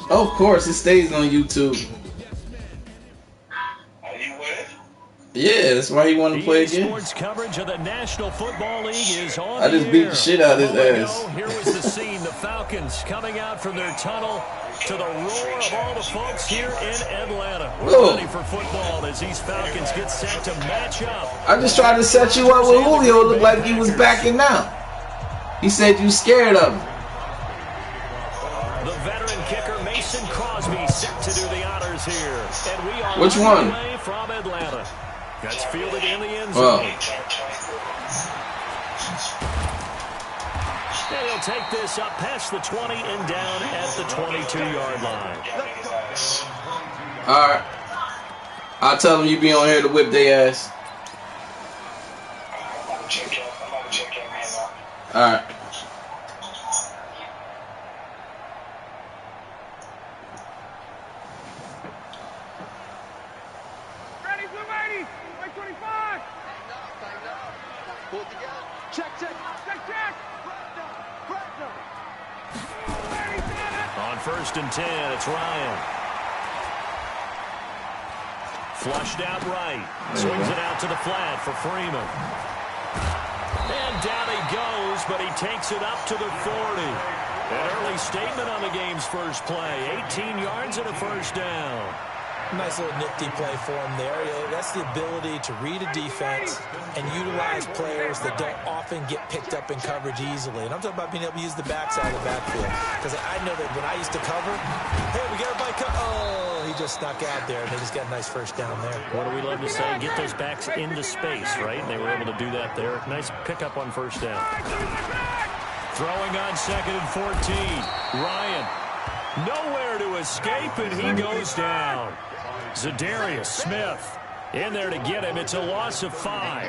Of course, it stays on YouTube. Yeah, that's why he wanted to play again. Sports coverage of the National Football League is on. I just beat the shit out of his ass. Here was the scene: the Falcons coming out from their tunnel to the roar of all the folks here in Atlanta. We're ready for football as these Falcons get set to match up. I just tried to set you up with Julio. Looked like he was backing out. He said you scared of him. The veteran kicker Mason Crosby set to do the honors here, and we are which one? Away from Atlanta. That's fielded in the end zone. And he'll take this up past the 20 and down at the 22-yard line. All right. I'll tell them you be on here to whip their ass. All right. On 1st and 10, it's Ryan. Flushed out right. Swings it out to the flat for Freeman. And down he goes, but he takes it up to the 40. An early statement on the game's first play. 18 yards and a first down. Nice little nifty play for him there. That's the ability to read a defense and utilize players that don't often get picked up in coverage easily. And I'm talking about being able to use the backside of the backfield. Because I know that when I used to cover, hey, we got everybody oh, he just snuck out there, and they just got a nice first down there. What do we love to say? Get those backs into space, right? And they were able to do that there. Nice pickup on first down. Throwing on 2nd and 14. Ryan, nowhere to escape, and he goes down. Zadarius Smith in there to get him. It's a loss of 5.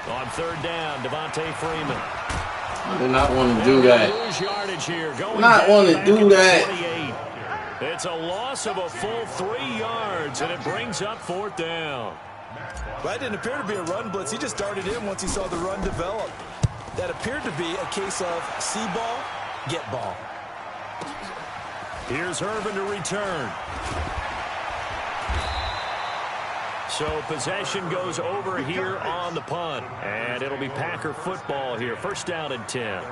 On 3rd down, Devontae Freeman. I do not want to do that. Lose yardage here. Going not want to do that. 28. It's a loss of a full 3 yards, and it brings up 4th down. Well, that didn't appear to be a run blitz. He just darted in once he saw the run develop. That appeared to be a case of see ball, get ball. Here's Irvin to return. So possession goes over here on the punt, and it'll be Packer football here. 1st down and 10.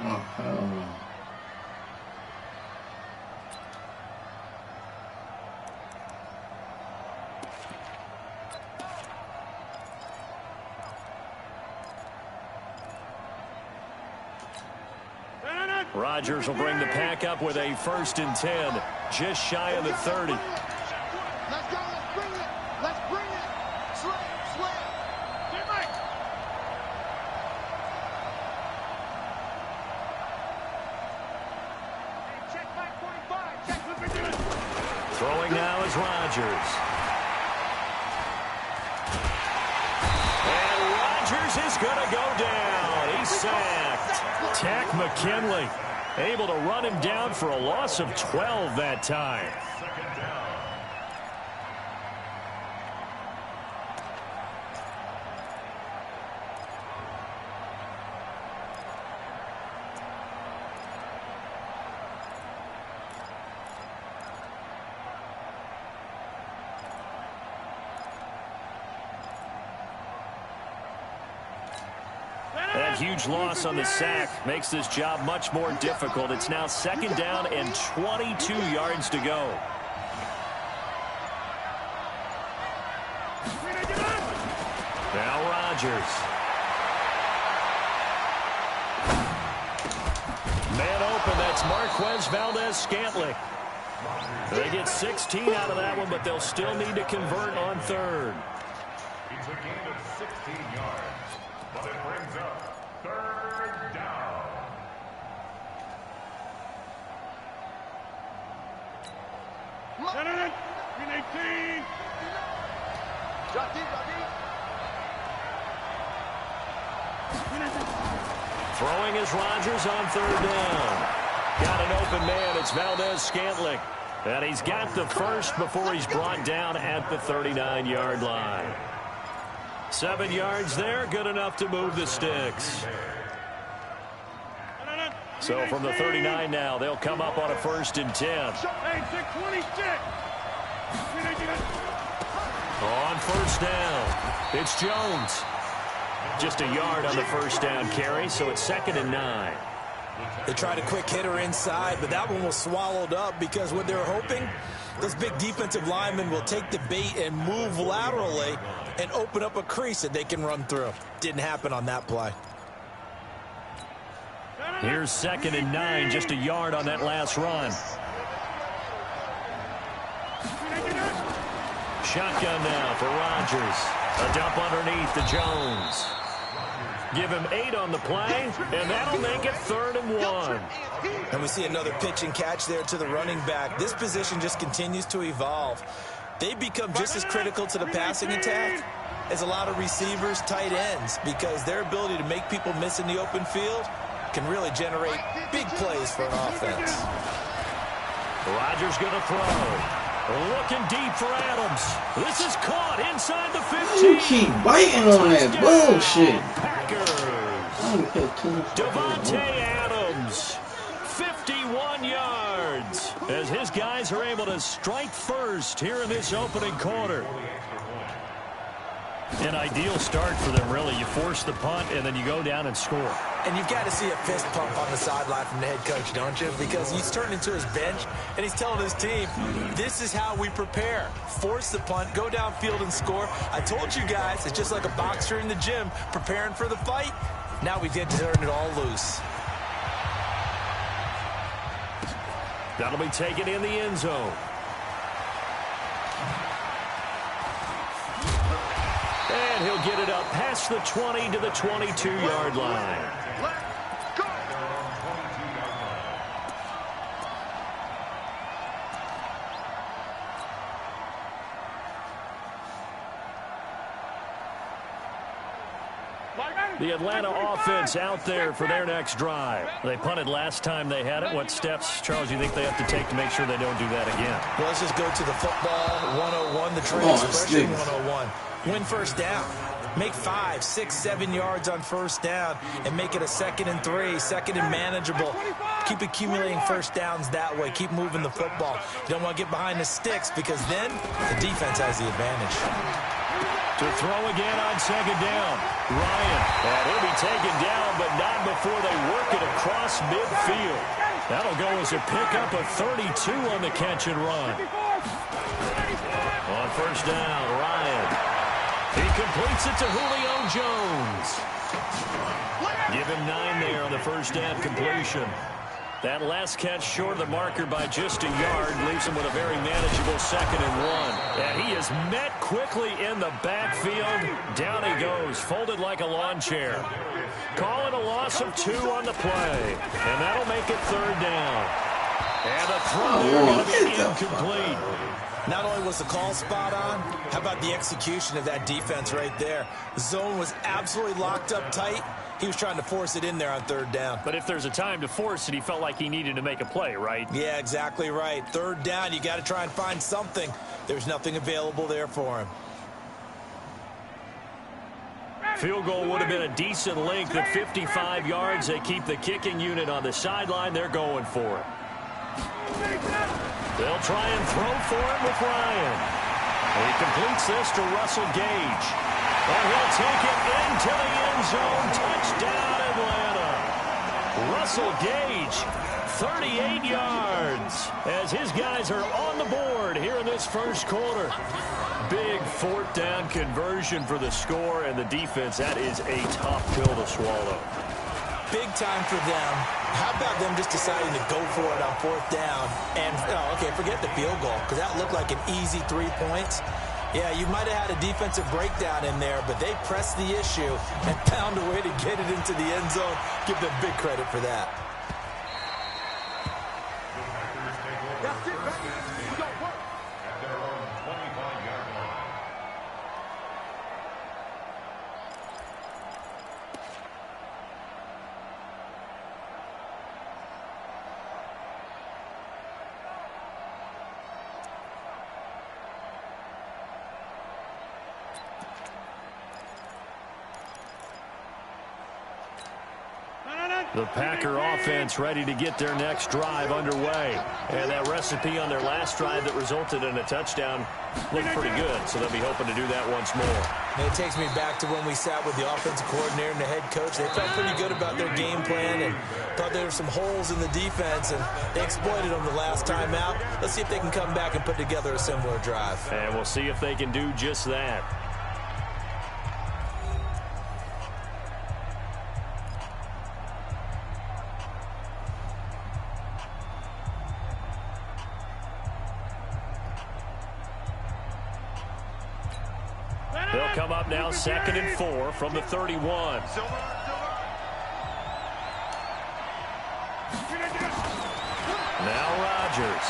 Oh, hell no. Rodgers will bring the pack up with a 1st and 10, just shy of the 30. Let's go. Let's bring it. Let's bring it. Slam. Get Mike. Hey, check Mike 45. Check what we're doing. Throwing now is Rodgers. And Rodgers is going to go down. He's sacked. Tack McKinley able to run him down for a loss of 12 that time. That huge loss on the sack makes this job much more difficult. It's now 2nd down and 22 yards to go. Now Rodgers. Man open, that's Marquez Valdez-Scantling. They get 16 out of that one, but they'll still need to convert on 3rd. It's a gain of 16 yards, but it brings up 3rd down. Gentlemen, 18. Drop deep. Throwing is Rodgers on 3rd down. Got an open man. It's Valdez-Scantling. And he's got the 1st before he's brought down at the 39-yard line. 7 yards there, good enough to move the sticks. So from the 39 now, they'll come up on a 1st and 10. Hey, 626. On 1st down, it's Jones. Just a yard on the 1st down carry, so it's 2nd and 9. They tried a quick hitter inside, but that one was swallowed up because what they're hoping, those big defensive linemen will take the bait and move laterally and open up a crease that they can run through. Didn't happen on that play. Here's 2nd and 9, just a yard on that last run. Shotgun now for Rodgers. A dump underneath to Jones. Give him 8 on the play, and that'll make it 3rd and 1. And we see another pitch and catch there to the running back. This position just continues to evolve. They become just as critical to the passing attack as a lot of receivers, tight ends, because their ability to make people miss in the open field can really generate big plays for an offense. Rodgers going to throw. Looking deep for Adams. This is caught inside the 15. You keep biting on that bullshit. Packers. Devontae Adams, 51 yards, as his guys are able to strike first here in this opening quarter. An ideal start for them, really. You force the punt, and then you go down and score. And you've got to see a fist pump on the sideline from the head coach, don't you? Because he's turned into his bench, and he's telling his team, this is how we prepare. Force the punt, go downfield and score. I told you guys, it's just like a boxer in the gym preparing for the fight. Now we get to turn it all loose. That'll be taken in the end zone. And he'll get it up past the 20 to the 22-yard line. Let's go. The Atlanta offense out there for their next drive. They punted last time they had it. What steps, Charles, you think they have to take to make sure they don't do that again? Well, let's just go to the football 101, the trade expression 101. Win 1st down. Make 5, 6, 7 yards on 1st down and make it a 2nd and 3, 2nd and manageable. Keep accumulating 1st downs that way. Keep moving the football. You don't want to get behind the sticks because then the defense has the advantage. To throw again on 2nd down. Ryan, and he'll be taken down, but not before they work it across midfield. That'll go as a pickup of 32 on the catch and run. On 1st down, Ryan. He completes it to Julio Jones. Give him 9 there on the 1st down completion. That last catch short of the marker by just a yard leaves him with a very manageable 2nd and 1. And he is met quickly in the backfield. Down he goes, folded like a lawn chair. Calling a loss of 2 on the play. And that'll make it 3rd down. And the throw going to be incomplete. Not only was the call spot on, how about the execution of that defense right there? The zone was absolutely locked up tight. He was trying to force it in there on 3rd down. But if there's a time to force it, he felt like he needed to make a play, right? Yeah, exactly right. 3rd down, you got to try and find something. There's nothing available there for him. Field goal would have been a decent length at 55 yards. They keep the kicking unit on the sideline. They're going for it. They'll try and throw for it with Ryan. He completes this to Russell Gage. And he'll take it into the end zone. Touchdown, Atlanta. Russell Gage, 38 yards, as his guys are on the board here in this first quarter. Big 4th down conversion for the score, and the defense, that is a tough pill to swallow. Big time for them. How about them just deciding to go for it on 4th down? And, okay, forget the field goal, because that looked like an easy 3 points. Yeah, you might have had a defensive breakdown in there, but they pressed the issue and found a way to get it into the end zone. Give them big credit for that. That's it, baby. We got work. At their own 25-yard line. The Packer offense ready to get their next drive underway. And that recipe on their last drive that resulted in a touchdown looked pretty good, so they'll be hoping to do that once more. And it takes me back to when we sat with the offensive coordinator and the head coach. They felt pretty good about their game plan and thought there were some holes in the defense, and they exploited them the last time out. Let's see if they can come back and put together a similar drive. And we'll see if they can do just that. They'll come up now 2nd and 4 from the 31. Now Rodgers.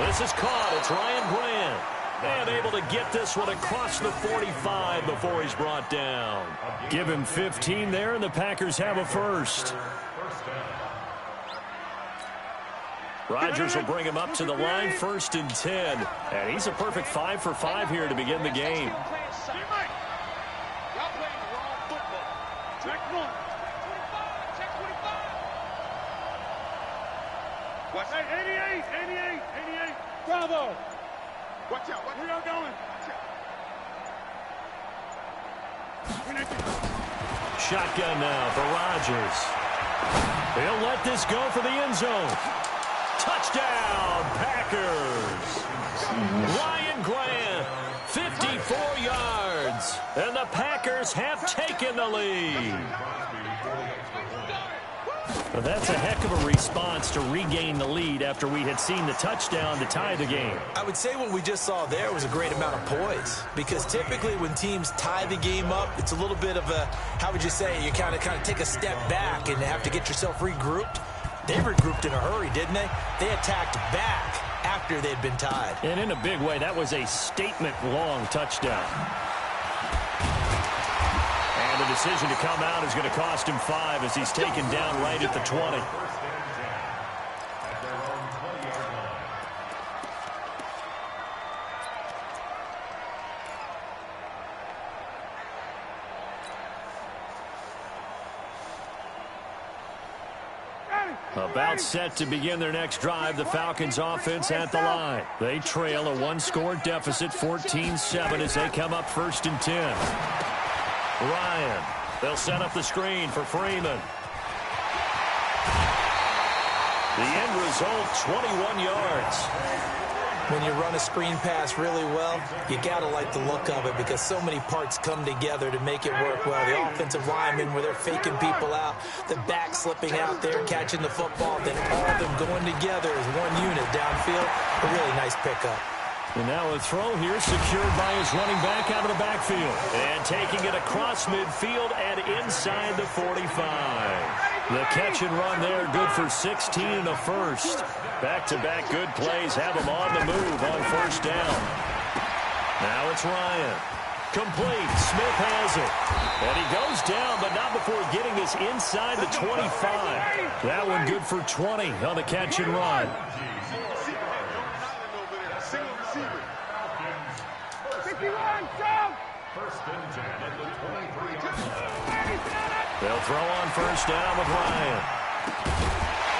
This is caught. It's Ryan Grant. And able to get this one across the 45 before he's brought down. Give him 15 there, and the Packers have a first. Rodgers will bring him up to the line, 1st and 10. And he's a perfect 5 for 5 here to begin the game. Y'all playing the wrong football. Check 1. Check 25. Watch out. 88. Bravo. Watch out. Where y'all going? Shotgun now for Rodgers. He'll let this go for the end zone. Touchdown, Packers. Ryan Grant, 54 yards. And the Packers have taken the lead. Well, that's a heck of a response to regain the lead after we had seen the touchdown to tie the game. I would say what we just saw there was a great amount of poise, because typically when teams tie the game up, it's a little bit of a, how would you say, you kind of take a step back and have to get yourself regrouped. They regrouped in a hurry, didn't they? They attacked back after they'd been tied. And in a big way, that was a statement-long touchdown. And the decision to come out is going to cost him 5 as he's taken down right at the 20. About set to begin their next drive, the Falcons offense at the line. They trail a 1-score deficit, 14-7, as they come up 1st and 10. Ryan, they'll set up the screen for Freeman. The end result, 21 yards. When you run a screen pass really well, you got to like the look of it because so many parts come together to make it work well. The offensive linemen, where they're faking people out, the back slipping out there, catching the football, then all of them going together as one unit downfield. A really nice pickup. And now a throw here secured by his running back out of the backfield. And taking it across midfield and inside the 45. The catch and run there, good for 16 and a first. Back-to-back good plays have him on the move on first down. Now it's Ryan. Complete. Smith has it. And he goes down, but not before getting us inside the 25. That one good for 20 on the catch and run. They'll throw on first down with Ryan.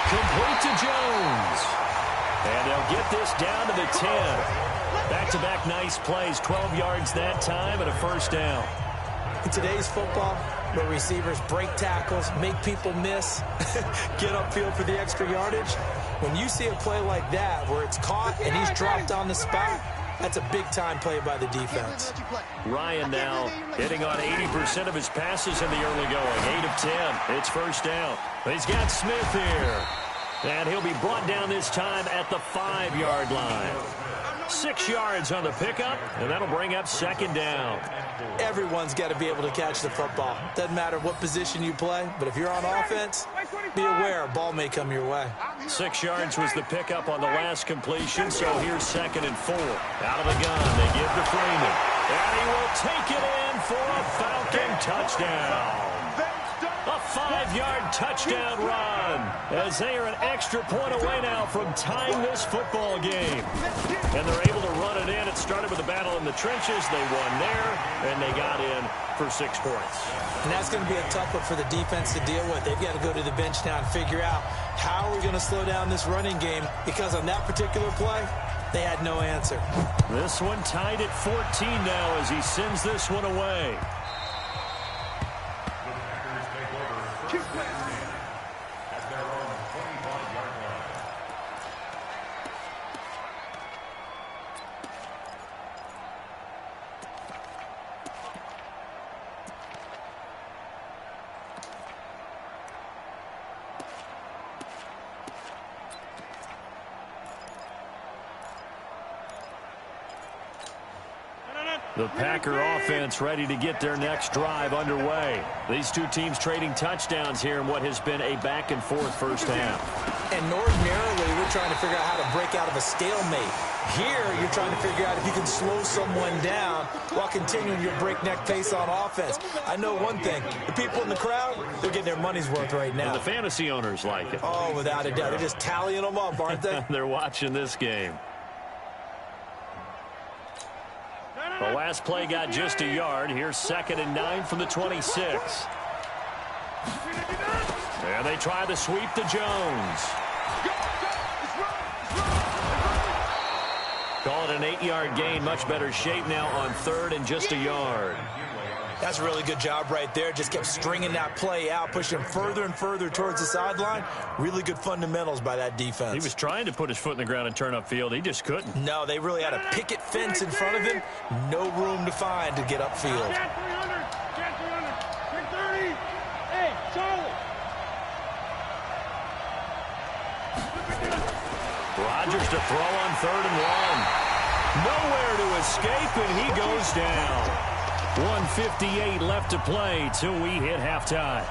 Complete to Jones. And they'll get this down to the 10. Back-to-back nice plays, 12 yards that time and a first down. In today's football, where receivers break tackles, make people miss, get upfield for the extra yardage, when you see a play like that where it's caught and he's dropped on the spot, that's a big-time play by the defense. Ryan now hitting on 80% of his passes in the early going. 8 of 10. It's first down. He's got Smith here. And he'll be brought down this time at the 5-yard line. 6 yards on the pickup, and that'll bring up second down. Everyone's got to be able to catch the football. Doesn't matter what position you play, but if you're on offense, be aware a ball may come your way. 6 yards was the pickup on the last completion, so here's 2nd and 4. Out of the gun, they give to Freeman. And he will take it in for a Falcon touchdown. A 5-yard touchdown run as they are an extra point away now from tying this football game. And they're able to run it in. It started with a battle in the trenches. They won there, and they got in for 6 points. And that's going to be a tough one for the defense to deal with. They've got to go to the bench now and figure out how are we going to slow down this running game, because on that particular play, they had no answer. This one tied at 14 now as he sends this one away. The Packer offense ready to get their next drive underway. These two teams trading touchdowns here in what has been a back-and-forth first half. And ordinarily, we're trying to figure out how to break out of a stalemate. Here, you're trying to figure out if you can slow someone down while continuing your breakneck pace on offense. I know one thing. The people in the crowd, they're getting their money's worth right now. And the fantasy owners like it. Oh, without a doubt. They're just tallying them up, aren't they? They're watching this game. The last play got just a yard. Here's 2nd and 9 from the 26. And they try the sweep to Jones. Call it an 8-yard gain. Much better shape now on 3rd and just a yard. That's a really good job right there. Just kept stringing that play out, pushing him further and further towards the sideline. Really good fundamentals by that defense. He was trying to put his foot in the ground and turn upfield. He just couldn't. No, they really had a picket fence in front of him. No room to find to get upfield. Cat 300. Cat 300. Big 30. Hey, Charlie. Rodgers to throw on 3rd and 1. Nowhere to escape, and he goes down. 1:58 left to play till we hit halftime.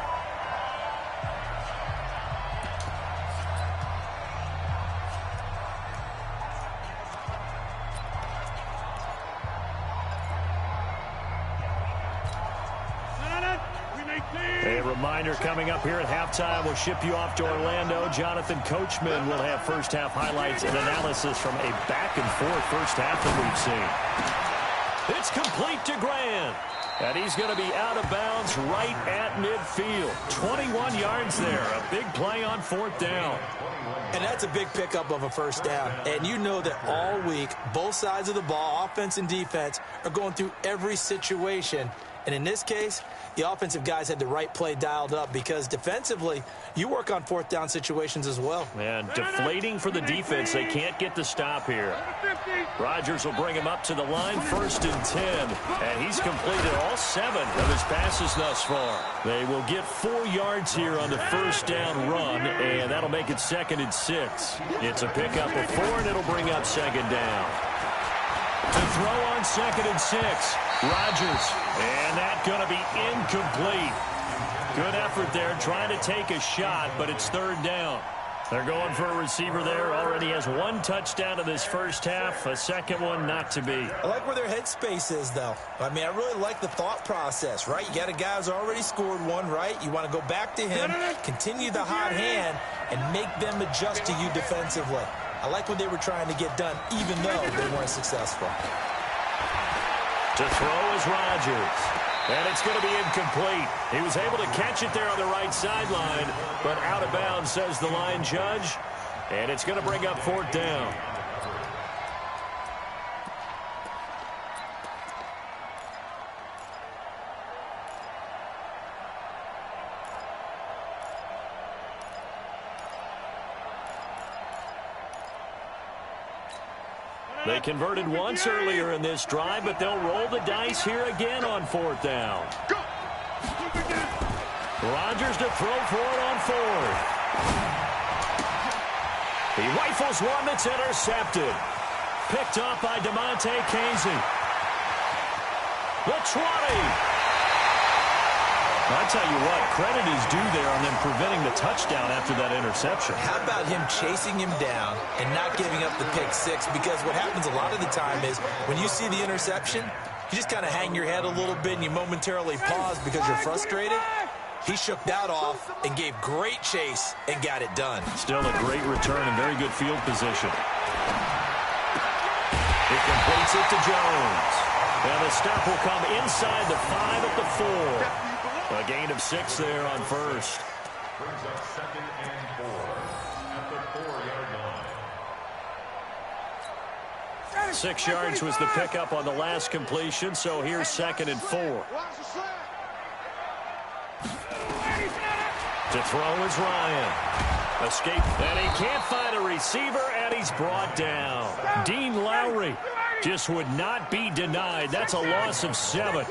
A reminder coming up here at halftime. We'll ship you off to Orlando. Jonathan Coachman will have first half highlights and analysis from a back-and-forth first half that we've seen. It's complete to Grant. And he's going to be out of bounds right at midfield. 21 yards there. A big play on 4th down. And that's a big pickup of a first down. And you know that all week, both sides of the ball, offense and defense, are going through every situation. And in this case, the offensive guys had the right play dialed up because defensively, you work on fourth down situations as well. And deflating for the defense. They can't get the stop here. Rodgers will bring him up to the line, 1st and 10. And he's completed all 7 of his passes thus far. They will get 4 yards here on the first down run, and that'll make it 2nd and 6. It's a pickup of 4, and it'll bring up 2nd down. To throw on 2nd and 6, Rodgers, and that's going to be incomplete. Good effort there, trying to take a shot, but it's 3rd down. They're going for a receiver there. Already has 1 touchdown in this first half, a 2nd one not to be. I like where their headspace is, though. I mean, I really like the thought process, right? You got a guy who's already scored 1, right? You want to go back to him, continue the hot hand, and make them adjust to you defensively. I like what they were trying to get done, even though they weren't successful. To throw is Rodgers. And it's going to be incomplete. He was able to catch it there on the right sideline, but out of bounds, says the line judge. And it's going to bring up 4th down. They converted once earlier in this drive, but they'll roll the dice here again on 4th down. Rodgers to throw for it on 4th. He rifles one that's intercepted. Picked off by DeMonte Casey. The 20. I tell you what, credit is due there on them preventing the touchdown after that interception. How about him chasing him down and not giving up the pick 6? Because what happens a lot of the time is when you see the interception, you just kind of hang your head a little bit and you momentarily pause because you're frustrated. He shook that off and gave great chase and got it done. Still a great return and very good field position. He completes it to Jones. And the stop will come inside the 5 at the 4. A gain of 6 there on 1st. Brings up 2nd and 4 at the 4-yard line. 6 yards was the pickup on the last completion, so here's 2nd and 4. To throw is Ryan. Escape, and he can't find a receiver, and he's brought down. Dean Lowry just would not be denied. That's a loss of 7.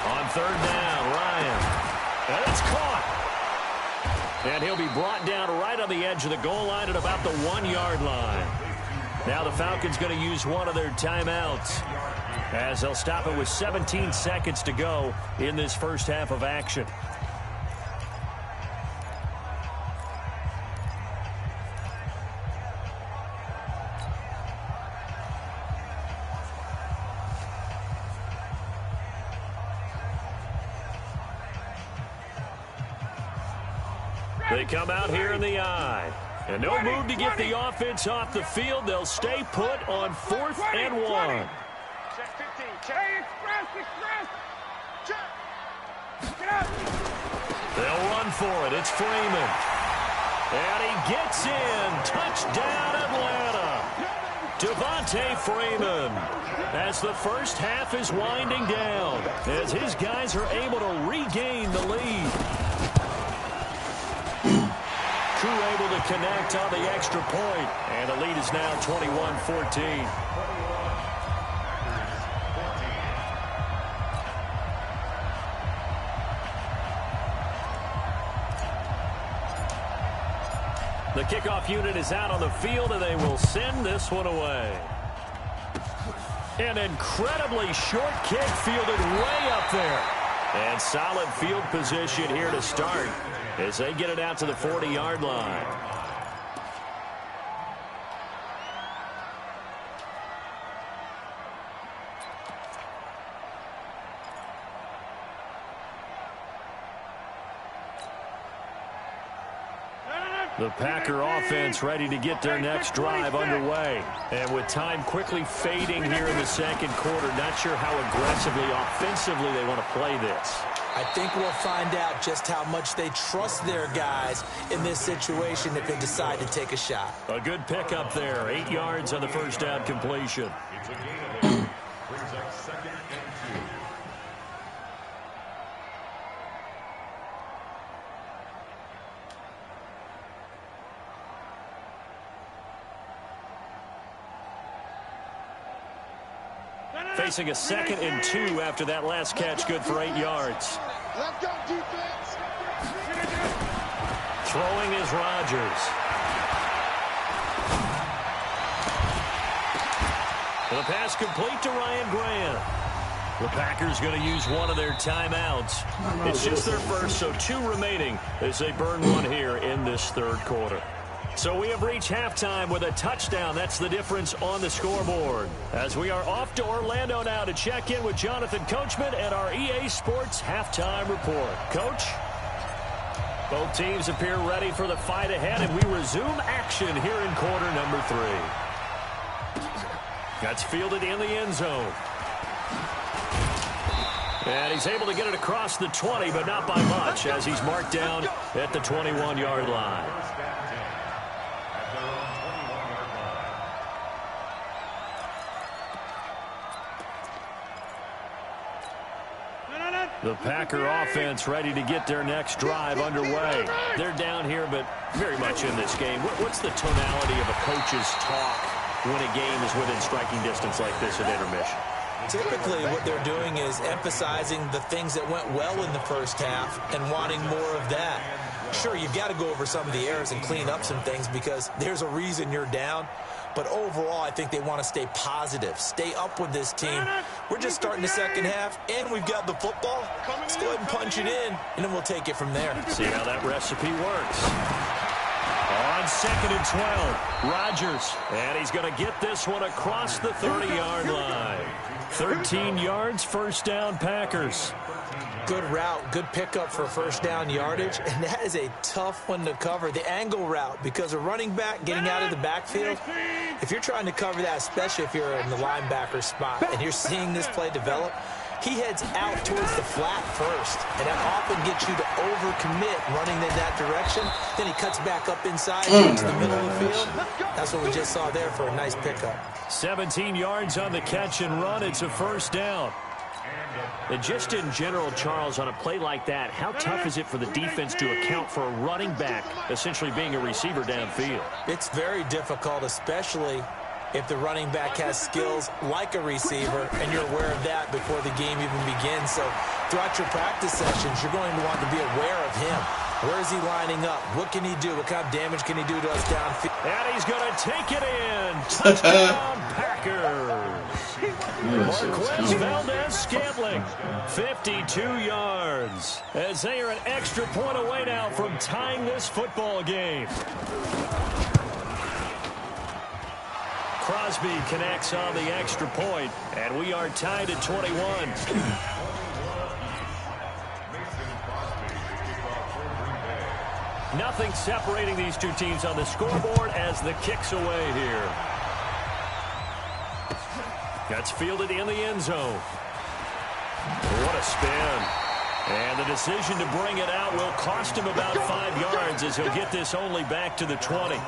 On 3rd down, Ryan. And it's caught. And he'll be brought down right on the edge of the goal line at about the 1-yard line. Now the Falcons going to use one of their timeouts, as they'll stop it with 17 seconds to go in this first half of action. They come out here in the eye. And no move to get the offense off the field. They'll stay put on 4th and 1. Check 15. Check. Express. Check. Get up. They'll run for it. It's Freeman. And he gets in. Touchdown, Atlanta. Devontae Freeman, as the first half is winding down, as his guys are able to regain the lead. Crew able to connect on the extra point, and the lead is now 21-14. The kickoff unit is out on the field, and they will send this one away. An incredibly short kick fielded way up there. And solid field position here to start as they get it out to the 40-yard line. The Packer offense ready to get their next drive underway. And with time quickly fading here in the second quarter, not sure how aggressively, offensively they want to play this. I think we'll find out just how much they trust their guys in this situation if they decide to take a shot. A good pickup there. 8 yards on the first down completion. Brings up 2nd and 2. Facing a 2nd and 2 after that last catch, good for 8 yards. Let's go, defense. Throwing is Rodgers. The pass complete to Ryan Grant. The Packers going to use one of their timeouts. It's just their first, so 2 remaining as they burn one here in this 3rd quarter. So we have reached halftime with a touchdown. That's the difference on the scoreboard. As we are off to Orlando now to check in with Jonathan Coachman and our EA Sports halftime report. Coach? Both teams appear ready for the fight ahead, and we resume action here in quarter number 3. That's fielded in the end zone. And he's able to get it across the 20, but not by much, as he's marked down at the 21-yard line. The Packer offense ready to get their next drive underway. They're down here, but very much in this game. What's the tonality of a coach's talk when a game is within striking distance like this at intermission? Typically, what they're doing is emphasizing the things that went well in the first half and wanting more of that. Sure, you've got to go over some of the errors and clean up some things because there's a reason you're down. But overall, I think they want to stay positive, stay up with this team. We're just starting the second half, and we've got the football. Let's go ahead and punch it in, and then we'll take it from there. See how that recipe works. On 2nd and 12, Rodgers, and he's going to get this one across the 30-yard line. 13 yards, first down, Packers. Good route, good pickup for first down yardage, and that is a tough one to cover. The angle route, because a running back getting out of the backfield, if you're trying to cover that, especially if you're in the linebacker spot and you're seeing this play develop, he heads out towards the flat first, and that often gets you to overcommit running in that direction. Then he cuts back up inside into the middle of the field. That's what we just saw there for a nice pickup. 17 yards on the catch and run. It's a first down. And just in general, Charles, on a play like that, how tough is it for the defense to account for a running back essentially being a receiver downfield? It's very difficult, especially if the running back has skills like a receiver, and you're aware of that before the game even begins. So throughout your practice sessions, you're going to want to be aware of him. Where is he lining up? What can he do? What kind of damage can he do to us downfield? And he's going to take it in. Touchdown, Packers. Marquez Valdez-Scantling, 52 yards, as they are an extra point away now from tying this football game. Crosby connects on the extra point, and we are tied at 21. Nothing separating these two teams on the scoreboard as the kick's away here. That's fielded in the end zone. What a spin. And the decision to bring it out will cost him about 5 yards as he'll get this only back to the 20.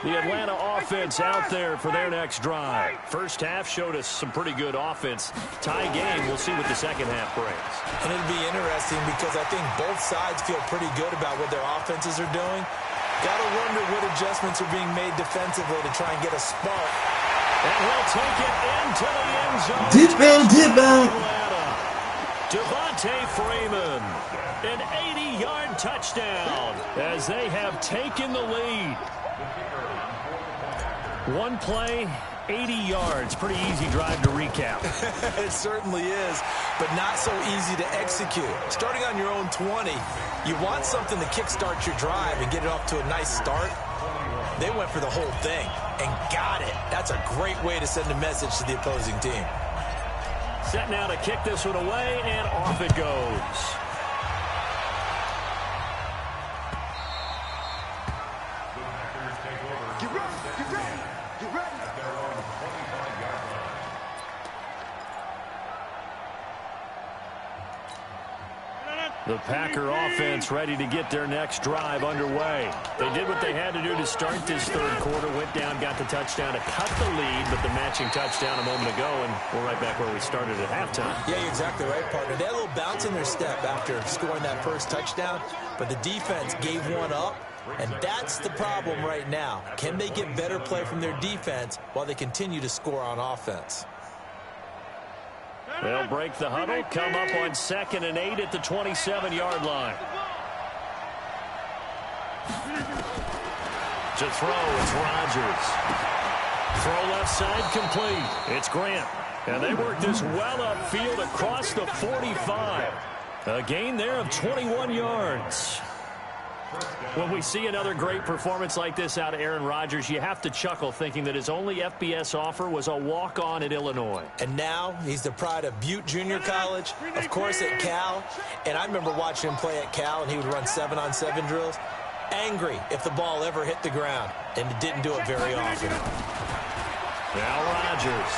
The Atlanta offense out there for their next drive. First half showed us some pretty good offense. Tie game, we'll see what the second half brings. And it'll be interesting because I think both sides feel pretty good about what their offenses are doing. Got to wonder what adjustments are being made defensively to try and get a spark. And he'll take it into the end zone. Dip out. Devontae Freeman, an 80-yard touchdown as they have taken the lead. One play, 80 yards. Pretty easy drive to recap. It certainly is, but not so easy to execute. Starting on your own 20, you want something to kickstart your drive and get it off to a nice start. They went for the whole thing and got it. That's a great way to send a message to the opposing team. Set now to kick this one away, and off it goes. The Packer offense ready to get their next drive underway. They did what they had to do to start this third quarter, went down, got the touchdown to cut the lead, but the matching touchdown a moment ago, and we're right back where we started at halftime. Yeah, you're exactly right, partner. They had a little bounce in their step after scoring that first touchdown, but the defense gave one up, and that's the problem right now. Can they get better play from their defense while they continue to score on offense? They'll break the huddle, come up on 2nd and 8 at the 27-yard line. To throw, it's Rodgers. Throw left side complete. It's Grant. And they work this well upfield across the 45. A gain there of 21 yards. When we see another great performance like this out of Aaron Rodgers, you have to chuckle thinking that his only FBS offer was a walk-on at Illinois. And now he's the pride of Butte Junior College, of course at Cal. And I remember watching him play at Cal, and he would run 7-on-7 drills. Angry if the ball ever hit the ground, and it didn't do it very often. Now Rodgers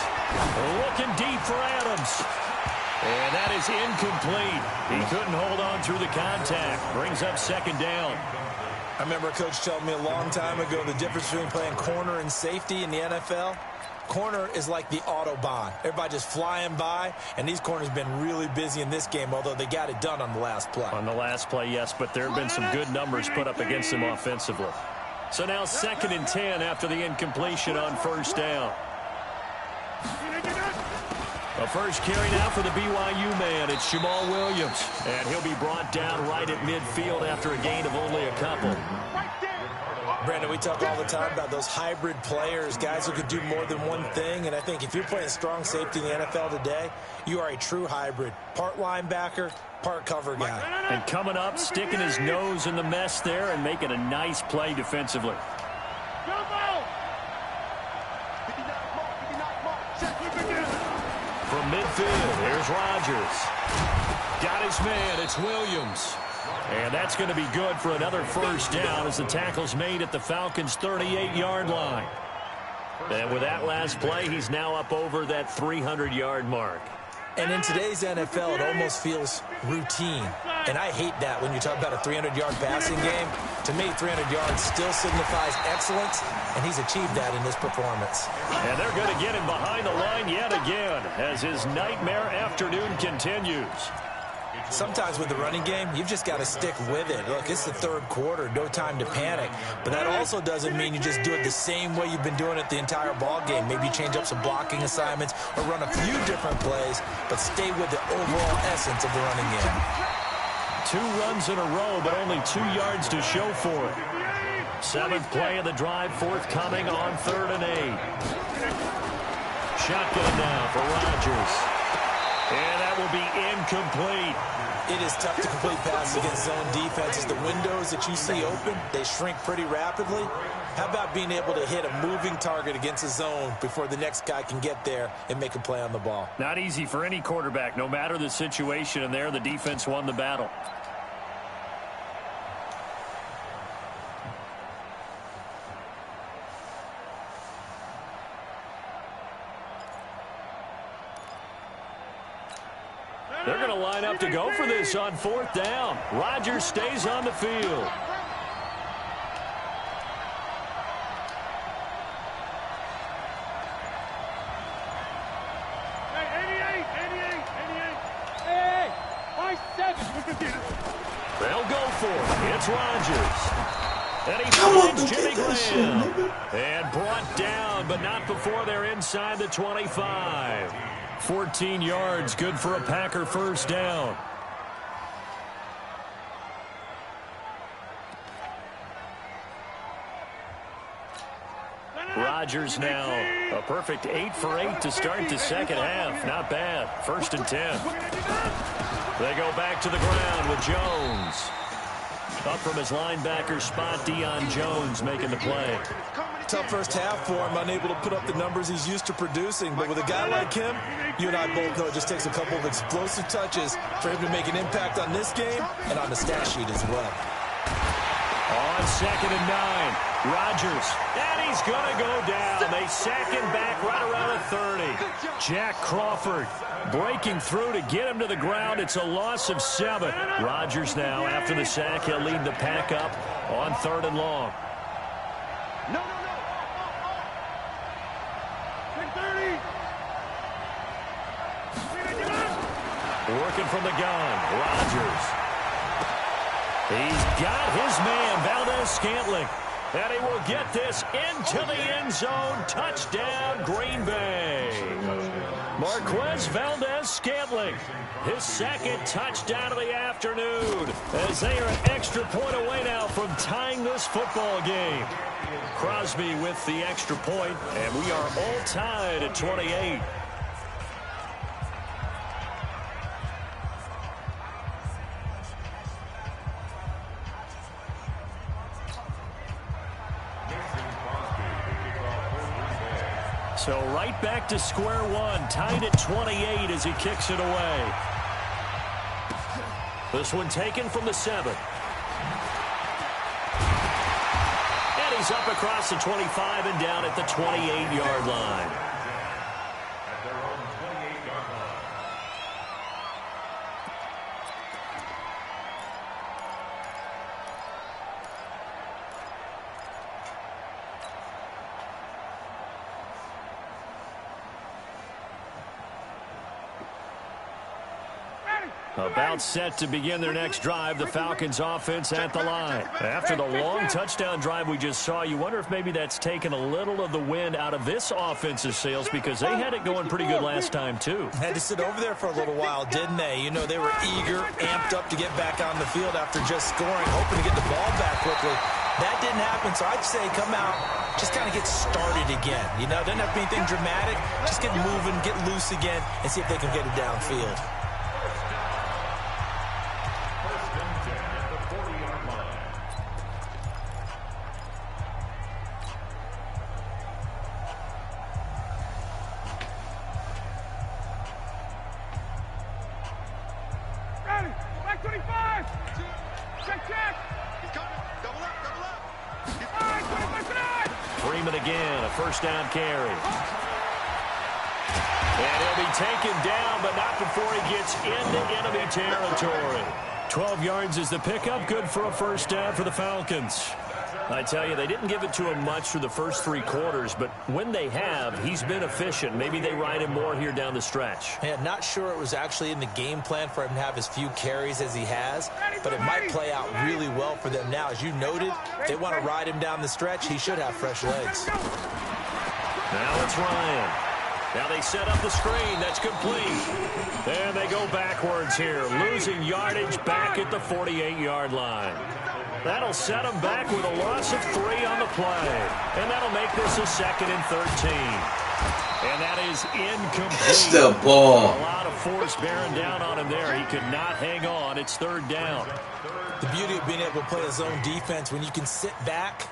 looking deep for Adams. And that is incomplete. He couldn't hold on through the contact. Brings up 2nd down. I remember a coach telling me a long time ago the difference between playing corner and safety in the NFL. Corner is like the Autobahn. Everybody just flying by, and these corners have been really busy in this game, although they got it done on the last play. On the last play, yes, but there have been some good numbers put up against them offensively. So now 2nd and 10 after the incompletion on 1st down. A first carry now for the BYU man. It's Jamal Williams. And he'll be brought down right at midfield after a gain of only a couple. Brandon, we talk all the time about those hybrid players, guys who could do more than one thing. And I think if you're playing strong safety in the NFL today, you are a true hybrid. Part linebacker, part cover guy. And coming up, sticking his nose in the mess there and making a nice play defensively. From midfield, here's Rodgers. Got his man, it's Williams. And that's going to be good for another first down as the tackle's made at the Falcons' 38-yard line. And with that last play, he's now up over that 300-yard mark. And in today's NFL, it almost feels routine. And I hate that when you talk about a 300-yard passing game. To me, 300 yards still signifies excellence, and he's achieved that in this performance. And they're going to get him behind the line yet again as his nightmare afternoon continues. Sometimes with the running game, you've just got to stick with it. Look, it's the third quarter, no time to panic. But that also doesn't mean you just do it the same way you've been doing it the entire ball game. Maybe you change up some blocking assignments or run a few different plays, but stay with the overall essence of the running game. 2 runs in a row, but only 2 yards to show for it. 7th play of the drive, forthcoming on 3rd and 8. Shotgun now for Rodgers. And that will be incomplete. It is tough to complete passes against zone defenses. The windows that you see open, they shrink pretty rapidly. How about being able to hit a moving target against a zone before the next guy can get there and make a play on the ball? Not easy for any quarterback, no matter the situation, and there the defense won the battle. They're going to line up to go for this on 4th down. Rodgers stays on the field. They'll go for it. It's Rodgers. And he finds Jimmy Graham. And brought down, but not before they're inside the 25. 14 yards, good for a Packer first down. Rodgers now a perfect 8 for 8 to start the second half. Not bad. 1st and 10. They go back to the ground with Jones. Up from his linebacker spot, Deion Jones making the play. Tough first half for him, unable to put up the numbers he's used to producing. But with a guy like him, you and I both know it just takes a couple of explosive touches for him to make an impact on this game and on the stat sheet as well. On 2nd and 9, Rodgers, and he's going to go down. They sack him back right around the 30. Jack Crawford breaking through to get him to the ground. It's a loss of 7. Rodgers now, after the sack, he'll lead the pack up on 3rd and long. No. 30. Working from the gun, Rodgers. He's got his man, Valdez-Scantling. And he will get this into the end zone. Touchdown, Green Bay. Marquez Valdez-Scantling, his 2nd touchdown of the afternoon, as they are an extra point away now from tying this football game. Crosby with the extra point, and we are all tied at 28. So right back to square one, tied at 28 as he kicks it away. This one taken from the 7. And he's up across the 25 and down at the 28-yard line. At their own 28-yard line. About set to begin their next drive, the Falcons offense at the line. After the long touchdown drive we just saw, you wonder if maybe that's taken a little of the wind out of this offensive sails, because they had it going pretty good last time too. Had to sit over there for a little while, didn't they? You know, they were eager, amped up to get back on the field after just scoring, hoping to get the ball back quickly. That didn't happen, so I'd say come out, just kind of get started again. You know, doesn't have to be anything dramatic. Just get moving, get loose again, and see if they can get it downfield. Back 25. Check. He's coming. Double up. All right, 25. Freeman again, a first down carry. And he'll be taken down, but not before he gets into enemy territory. 12 yards is the pickup, good for a first down for the Falcons. I tell you, they didn't give it to him much through the first 3 quarters, but when they have, he's been efficient. Maybe they ride him more here down the stretch. Yeah, not sure it was actually in the game plan for him to have as few carries as he has, but it might play out really well for them now. As you noted, they want to ride him down the stretch. He should have fresh legs. Now it's Ryan. Now they set up the screen. That's complete. And they go backwards here, losing yardage back at the 48-yard line. That'll set them back with a loss of 3 on the play. And that'll make this a 2nd and 13. And that is incomplete. That's the ball. A lot of force bearing down on him there. He could not hang on. It's 3rd down. The beauty of being able to play a zone defense, when you can sit back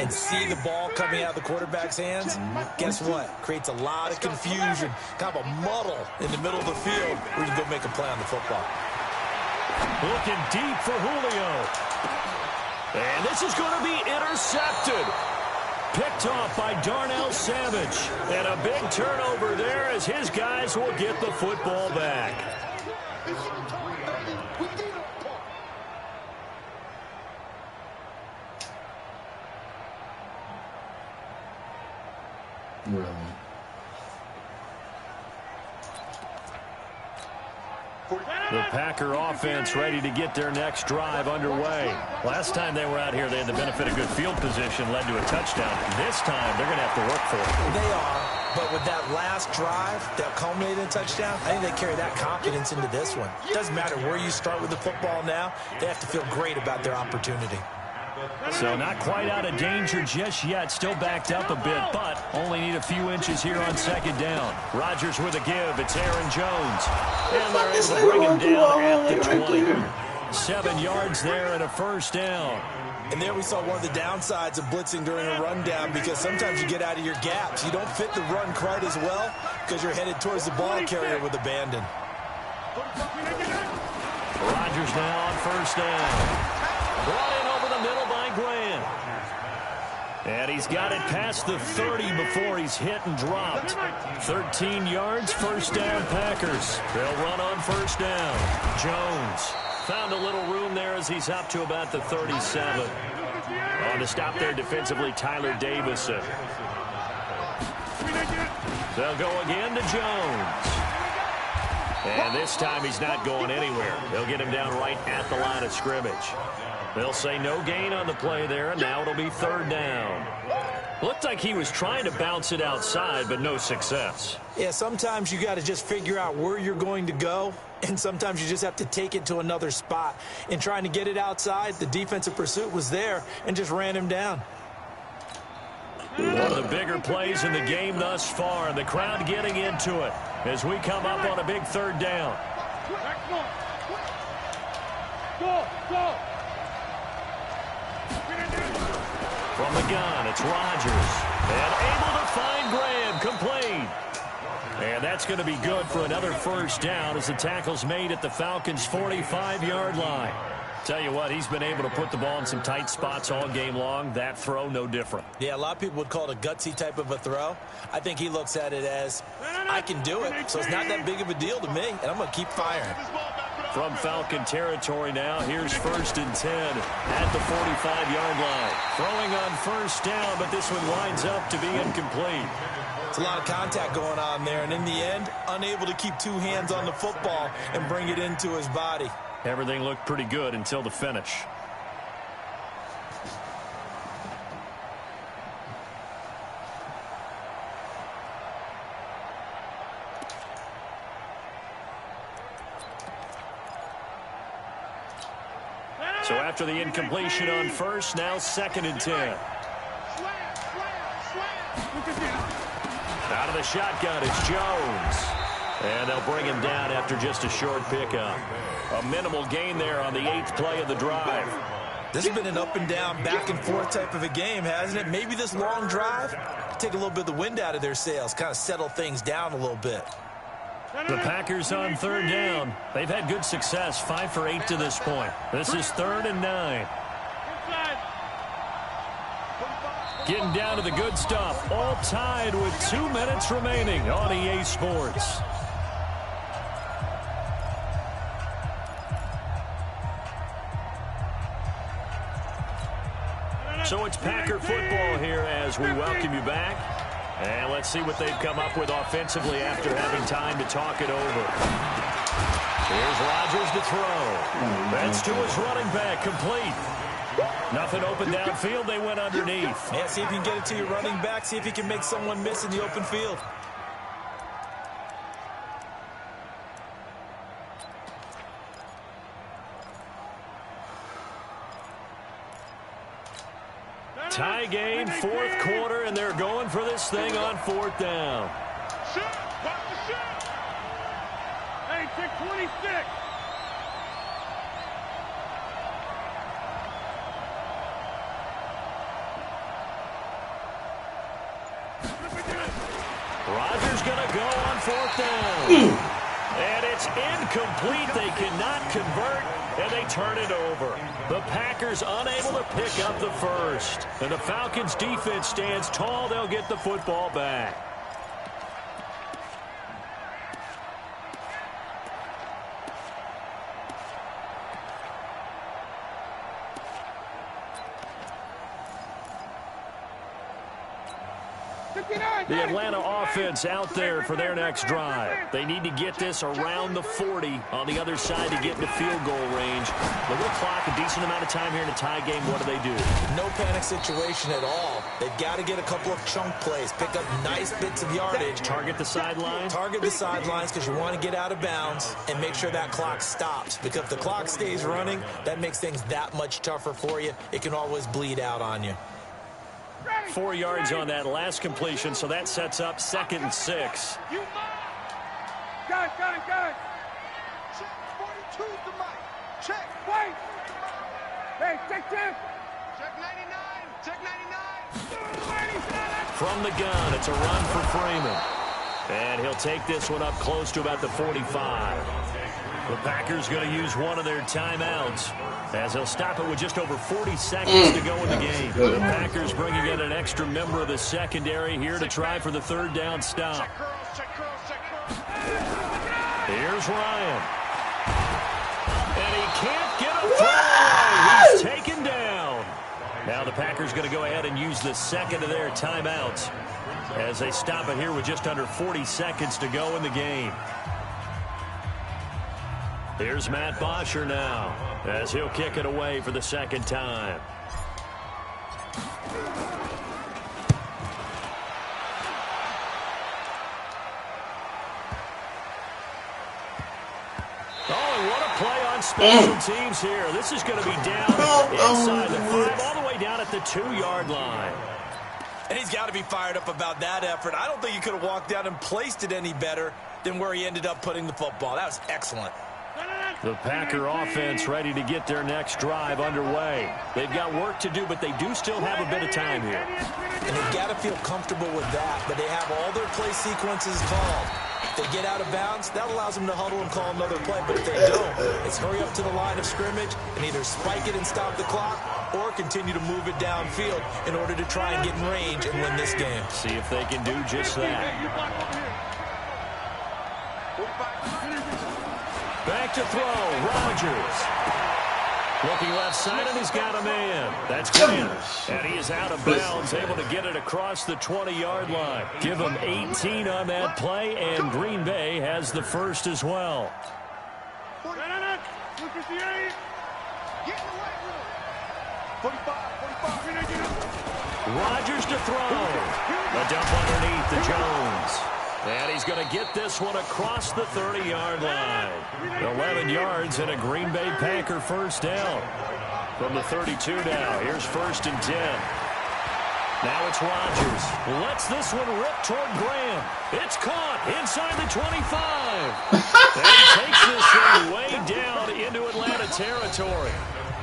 and see the ball coming out of the quarterback's hands, guess what? Creates a lot of confusion, kind of a muddle in the middle of the field where you can go make a play on the football. Looking deep for Julio. And this is going to be intercepted. Picked off by Darnell Savage. And a big turnover there as his guys will get the football back. Really? The Packer offense ready to get their next drive underway. Last time they were out here, they had the benefit of good field position, led to a touchdown. This time, they're going to have to work for it. They are, but with that last drive that culminated in a touchdown, I think they carry that confidence into this one. It doesn't matter where you start with the football now. They have to feel great about their opportunity. So not quite out of danger just yet. Still backed up a bit, but only need a few inches here on 2nd down. Rodgers with a give. It's Aaron Jones. And they're able to bring him down at the 20. 7 yards there and a first down. And there we saw one of the downsides of blitzing during a rundown, because sometimes you get out of your gaps. You don't fit the run quite as well because you're headed towards the ball carrier with abandon. Rodgers now on first down. Brought in over the middle by And he's got it past the 30 before he's hit and dropped. 13 yards, first down Packers. They'll run on first down. Jones found a little room there as he's up to about the 37. On the stop there defensively, Tyler Davison. They'll go again to Jones. And this time he's not going anywhere. They'll get him down right at the line of scrimmage. They'll say no gain on the play there, and now it'll be third down. Looked like he was trying to bounce it outside, but no success. Yeah, sometimes you got to just figure out where you're going to go, and sometimes you just have to take it to another spot. In trying to get it outside, the defensive pursuit was there and just ran him down. One of the bigger plays in the game thus far, and the crowd getting into it as we come up on a big third down. Go. From the gun, it's Rodgers. And able to find Graham, complete. And that's going to be good for another first down as the tackle's made at the Falcons' 45-yard line. Tell you what, he's been able to put the ball in some tight spots all game long. That throw, no different. Yeah, a lot of people would call it a gutsy type of a throw. I think he looks at it as, I can do it, so it's not that big of a deal to me, and I'm going to keep firing. From Falcon territory now, here's 1st and 10 at the 45-yard line. Throwing on first down, but this one winds up to be incomplete. It's a lot of contact going on there, and in the end, unable to keep two hands on the football and bring it into his body. Everything looked pretty good until the finish. So after the incompletion on first, now 2nd and 10. Out of the shotgun, it's Jones. And they'll bring him down after just a short pickup. A minimal gain there on the 8th play of the drive. This has been an up and down, back and forth type of a game, hasn't it? Maybe this long drive, take a little bit of the wind out of their sails, kind of settle things down a little bit. The Packers on third down. They've had good success, 5 for 8 to this point. This is 3rd and 9. Getting down to the good stuff. All tied with 2 minutes remaining on EA Sports. So it's Packer football here as we welcome you back. And let's see what they've come up with offensively after having time to talk it over. Here's Rodgers to throw. That's to his running back, complete. Nothing open downfield, they went underneath. Yeah, see if you can get it to your running back, see if you can make someone miss in the open field. Tie game, 4th quarter, and they're going for this thing on 4th down. Shoot! Watch the shoot! Hey, take 26! Rodgers going to go on 4th down. And it's incomplete. They cannot convert, and they turn it over. The Packers unable to pick up the first. And the Falcons defense stands tall. They'll get the football back. The Atlanta offense out there for their next drive. They need to get this around the 40 on the other side to get into field goal range. A little clock, a decent amount of time here in a tie game. What do? No panic situation at all. They've got to get a couple of chunk plays, pick up nice bits of yardage. Target the sidelines? Target the sidelines because you want to get out of bounds and make sure that clock stops. Because if the clock stays running, that makes things that much tougher for you. It can always bleed out on you. 4 yards on that last completion, so that sets up 2nd and 6. Got it. Check 42's the mic. Check. Wait. Hey, check 10. Check 99. Check 99. From the gun, it's a run for Freeman. And he'll take this one up close to about the 45. The Packers going to use one of their timeouts as they'll stop it with just over 40 seconds to go in the game. The Packers bringing in an extra member of the secondary here to try for the third down stop. Here's Ryan. And he can't get a throw. He's taken down. Now the Packers going to go ahead and use the second of their timeouts as they stop it here with just under 40 seconds to go in the game. Here's Matt Bosher now as he'll kick it away for the second time. Oh, what a play on special teams here. This is going to be down inside the 5, all the way down at the 2-yard line. And he's got to be fired up about that effort. I don't think he could have walked down and placed it any better than where he ended up putting the football. That was excellent. The Packer offense ready to get their next drive underway. They've got work to do, but they do still have a bit of time here. And they've got to feel comfortable with that, but they have all their play sequences called. If they get out of bounds, that allows them to huddle and call another play. But if they don't, it's hurry up to the line of scrimmage and either spike it and stop the clock or continue to move it downfield in order to try and get in range and win this game. See if they can do just that. Back to throw, Rodgers. Looking left side, and he's got a man. That's Grant. And he is out of bounds, able to get it across the 20-yard line. Give him 18 on that play, and Green Bay has the first as well. Rodgers to throw. The dump underneath to Jones. And he's going to get this one across the 30-yard line. 11 yards and a Green Bay Packer first down. From the 32 now, here's 1st and 10. Now it's Rodgers. Lets this one rip toward Graham. It's caught inside the 25. And he takes this thing way down into Atlanta territory.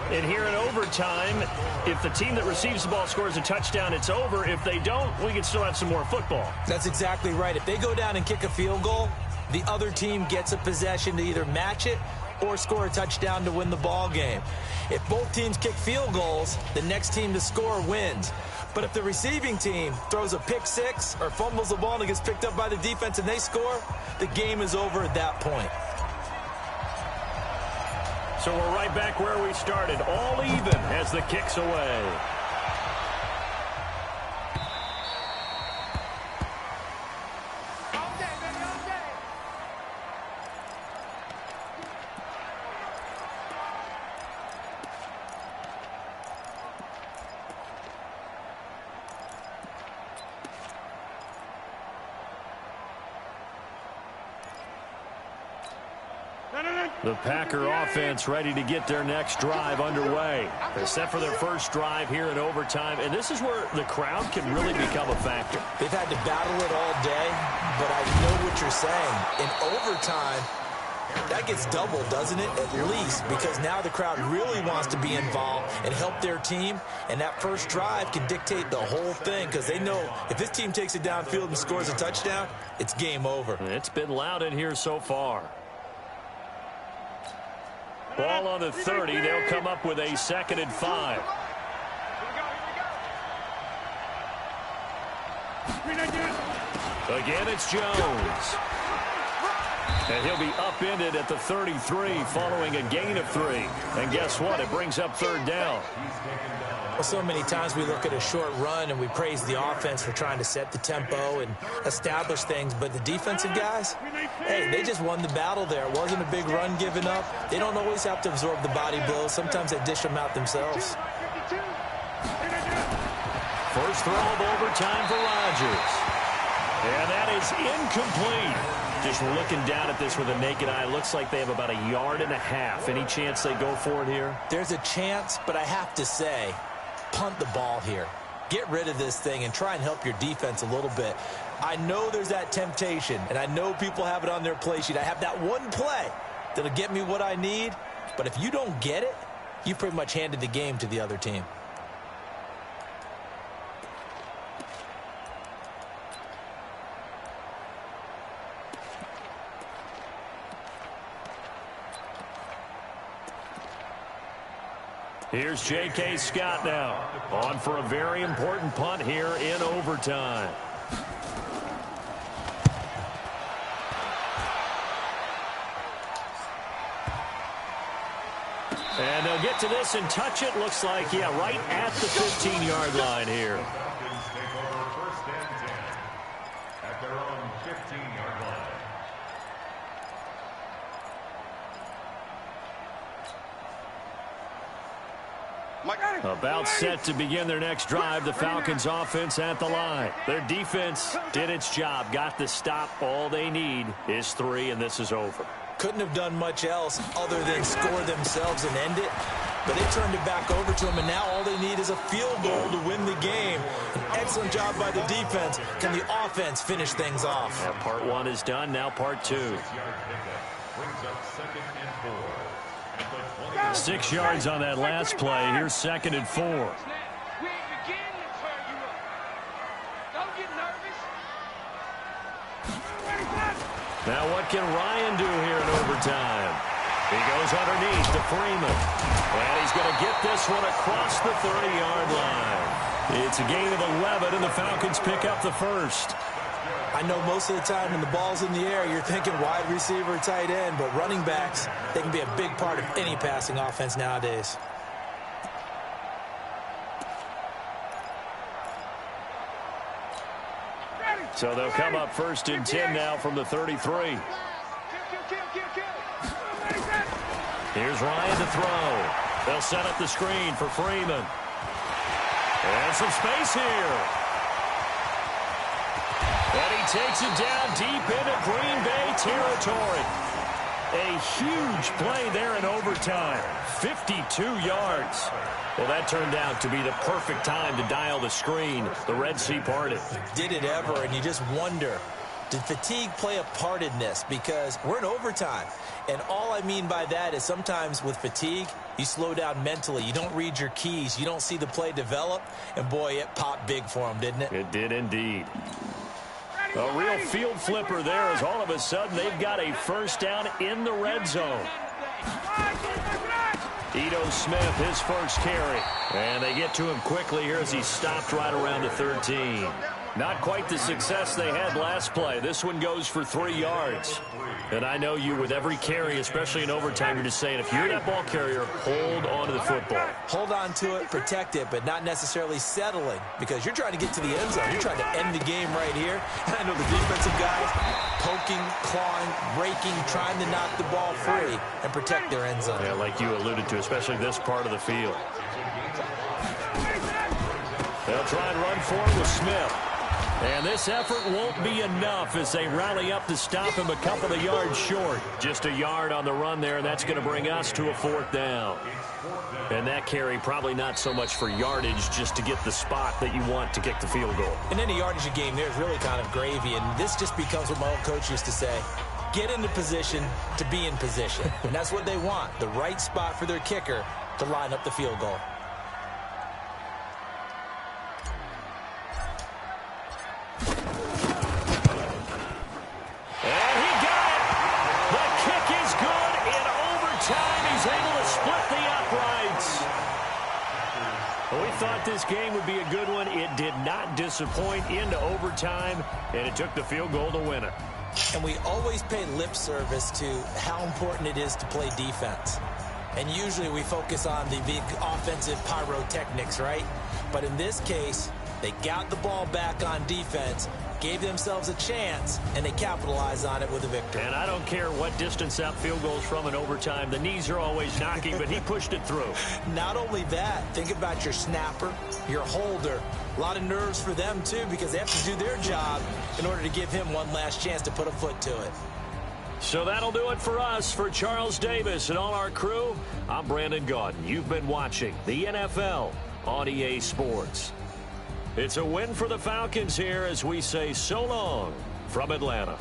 And here in overtime, if the team that receives the ball scores a touchdown, it's over. If they don't, we can still have some more football. That's exactly right. If they go down and kick a field goal, the other team gets a possession to either match it or score a touchdown to win the ball game. If both teams kick field goals, the next team to score wins. But if the receiving team throws a pick six or fumbles the ball and it gets picked up by the defense and they score, the game is over at that point. So we're right back where we started, all even as the kick's away. The Packer offense ready to get their next drive underway. They're set for their first drive here in overtime, and this is where the crowd can really become a factor. They've had to battle it all day, but I know what you're saying. In overtime, that gets doubled, doesn't it? At least, because now the crowd really wants to be involved and help their team, and that first drive can dictate the whole thing because they know if this team takes it downfield and scores a touchdown, it's game over. It's been loud in here so far. Ball on the 30. They'll come up with a 2nd and 5. Again, it's Jones. And he'll be upended at the 33 following a gain of 3. And guess what? It brings up 3rd down. Well, so many times we look at a short run and we praise the offense for trying to set the tempo and establish things, but the defensive guys, hey, they just won the battle there. It wasn't a big run given up. They don't always have to absorb the body blows. Sometimes they dish them out themselves. First throw of overtime for Rodgers. And that is incomplete. Just looking down at this with a naked eye, looks like they have about 1.5 yards. Any chance they go for it here? There's a chance, but I have to say, punt the ball here. Get rid of this thing and try and help your defense a little bit. I know there's that temptation, and I know people have it on their play sheet. I have that one play that'll get me what I need, but if you don't get it, you pretty much handed the game to the other team. Here's J.K. Scott now, on for a very important punt here in overtime. And they'll get to this and touch it. Looks like, yeah, right at the 15-yard line here. Falcons take over first and 10 at their own 15-yard line. About set to begin their next drive, the Falcons offense at the line. Their defense did its job, got the stop. All they need is 3, and this is over. Couldn't have done much else other than score themselves and end it. But they turned it back over to them, and now all they need is a field goal to win the game. An excellent job by the defense. Can the offense finish things off? Yeah, part 1 is done, now part 2. 6-yard pickup brings up 2nd and 4. 6 yards on that last play. Here's 2nd and 4. We ain't beginning to turn you up. Don't get nervous. Now what can Ryan do here in overtime? He goes underneath to Freeman. And he's going to get this one across the 30-yard line. It's a gain of 11, and the Falcons pick up the first. I know most of the time when the ball's in the air, you're thinking wide receiver, tight end, but running backs, they can be a big part of any passing offense nowadays. So they'll come up 1st and 10 now from the 33. Here's Ryan to throw. They'll set up the screen for Freeman. And some space here. And he takes it down deep into Green Bay territory. A huge play there in overtime. 52 yards. Well, that turned out to be the perfect time to dial the screen. The Red Sea parted. Did it ever, and you just wonder, did fatigue play a part in this? Because we're in overtime. And all I mean by that is sometimes with fatigue, you slow down mentally. You don't read your keys. You don't see the play develop. And, boy, it popped big for him, didn't it? It did indeed. A real field flipper there as all of a sudden they've got a first down in the red zone. Ito Smith, his first carry. And they get to him quickly here as he stopped right around the 13. Not quite the success they had last play. This one goes for 3 yards. And I know you with every carry, especially in overtime, you're just saying if you're that ball carrier, hold on to the football. Hold on to it, protect it, but not necessarily settling because you're trying to get to the end zone. You're trying to end the game right here. And I know the defensive guys poking, clawing, breaking, trying to knock the ball free and protect their end zone. Yeah, like you alluded to, especially this part of the field. They'll try and run forward with Smith. And this effort won't be enough as they rally up to stop him a couple of yards short. Just a yard on the run there, and that's going to bring us to a 4th down. And that carry probably not so much for yardage, just to get the spot that you want to kick the field goal. In any yardage game, there's really kind of gravy, and this just becomes what my old coach used to say. Get into position to be in position. And that's what they want, the right spot for their kicker to line up the field goal. We thought this game would be a good one. It did not disappoint into overtime, and it took the field goal to win it. And we always pay lip service to how important it is to play defense. And usually we focus on the big offensive pyrotechnics, right? But in this case, they got the ball back on defense, gave themselves a chance, and they capitalized on it with a victory. And I don't care what distance that field goes from in overtime. The knees are always knocking, but he pushed it through. Not only that, think about your snapper, your holder. A lot of nerves for them, too, because they have to do their job in order to give him one last chance to put a foot to it. So that'll do it for us. For Charles Davis and all our crew, I'm Brandon Gaudin. You've been watching the NFL on EA Sports. It's a win for the Falcons here as we say so long from Atlanta.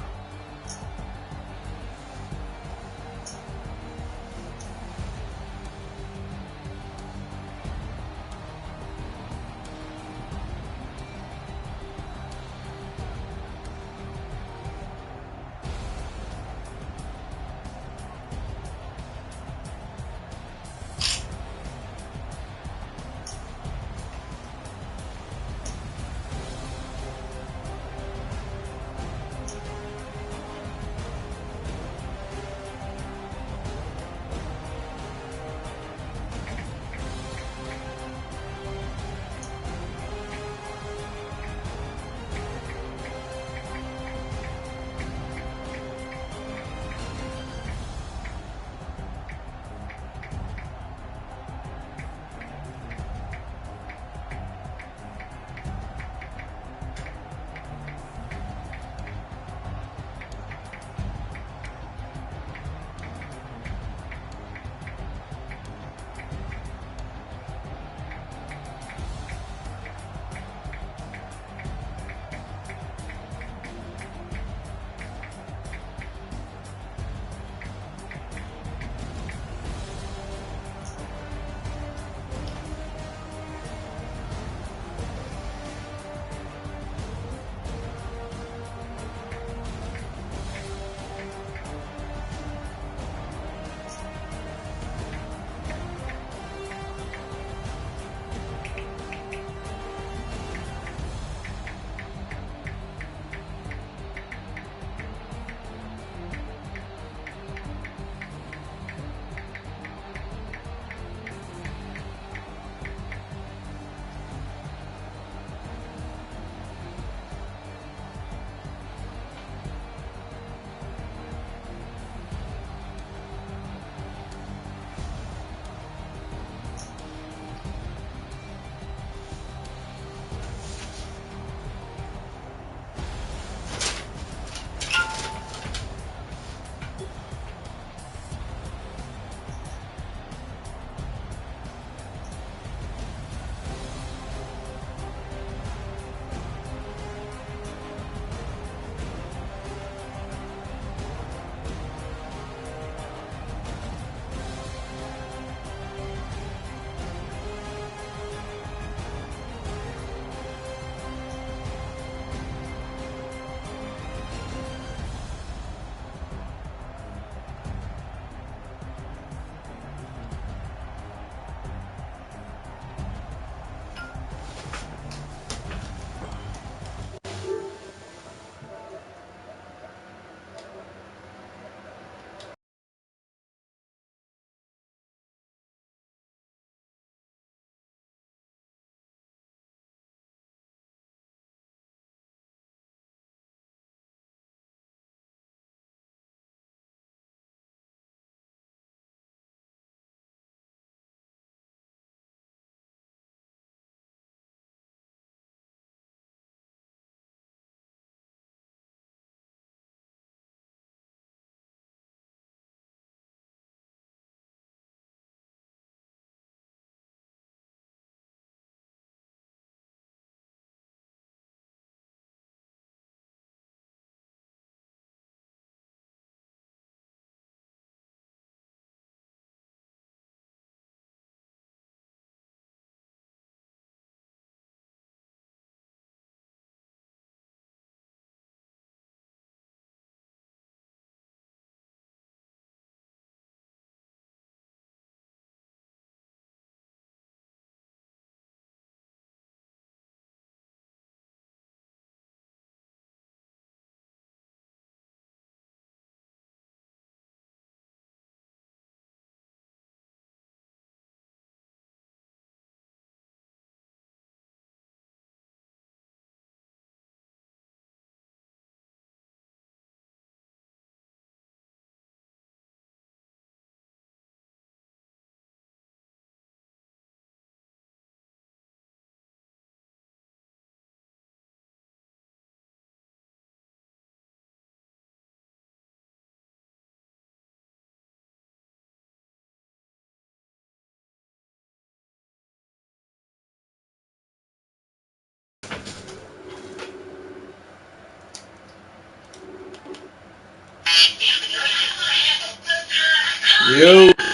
Yo.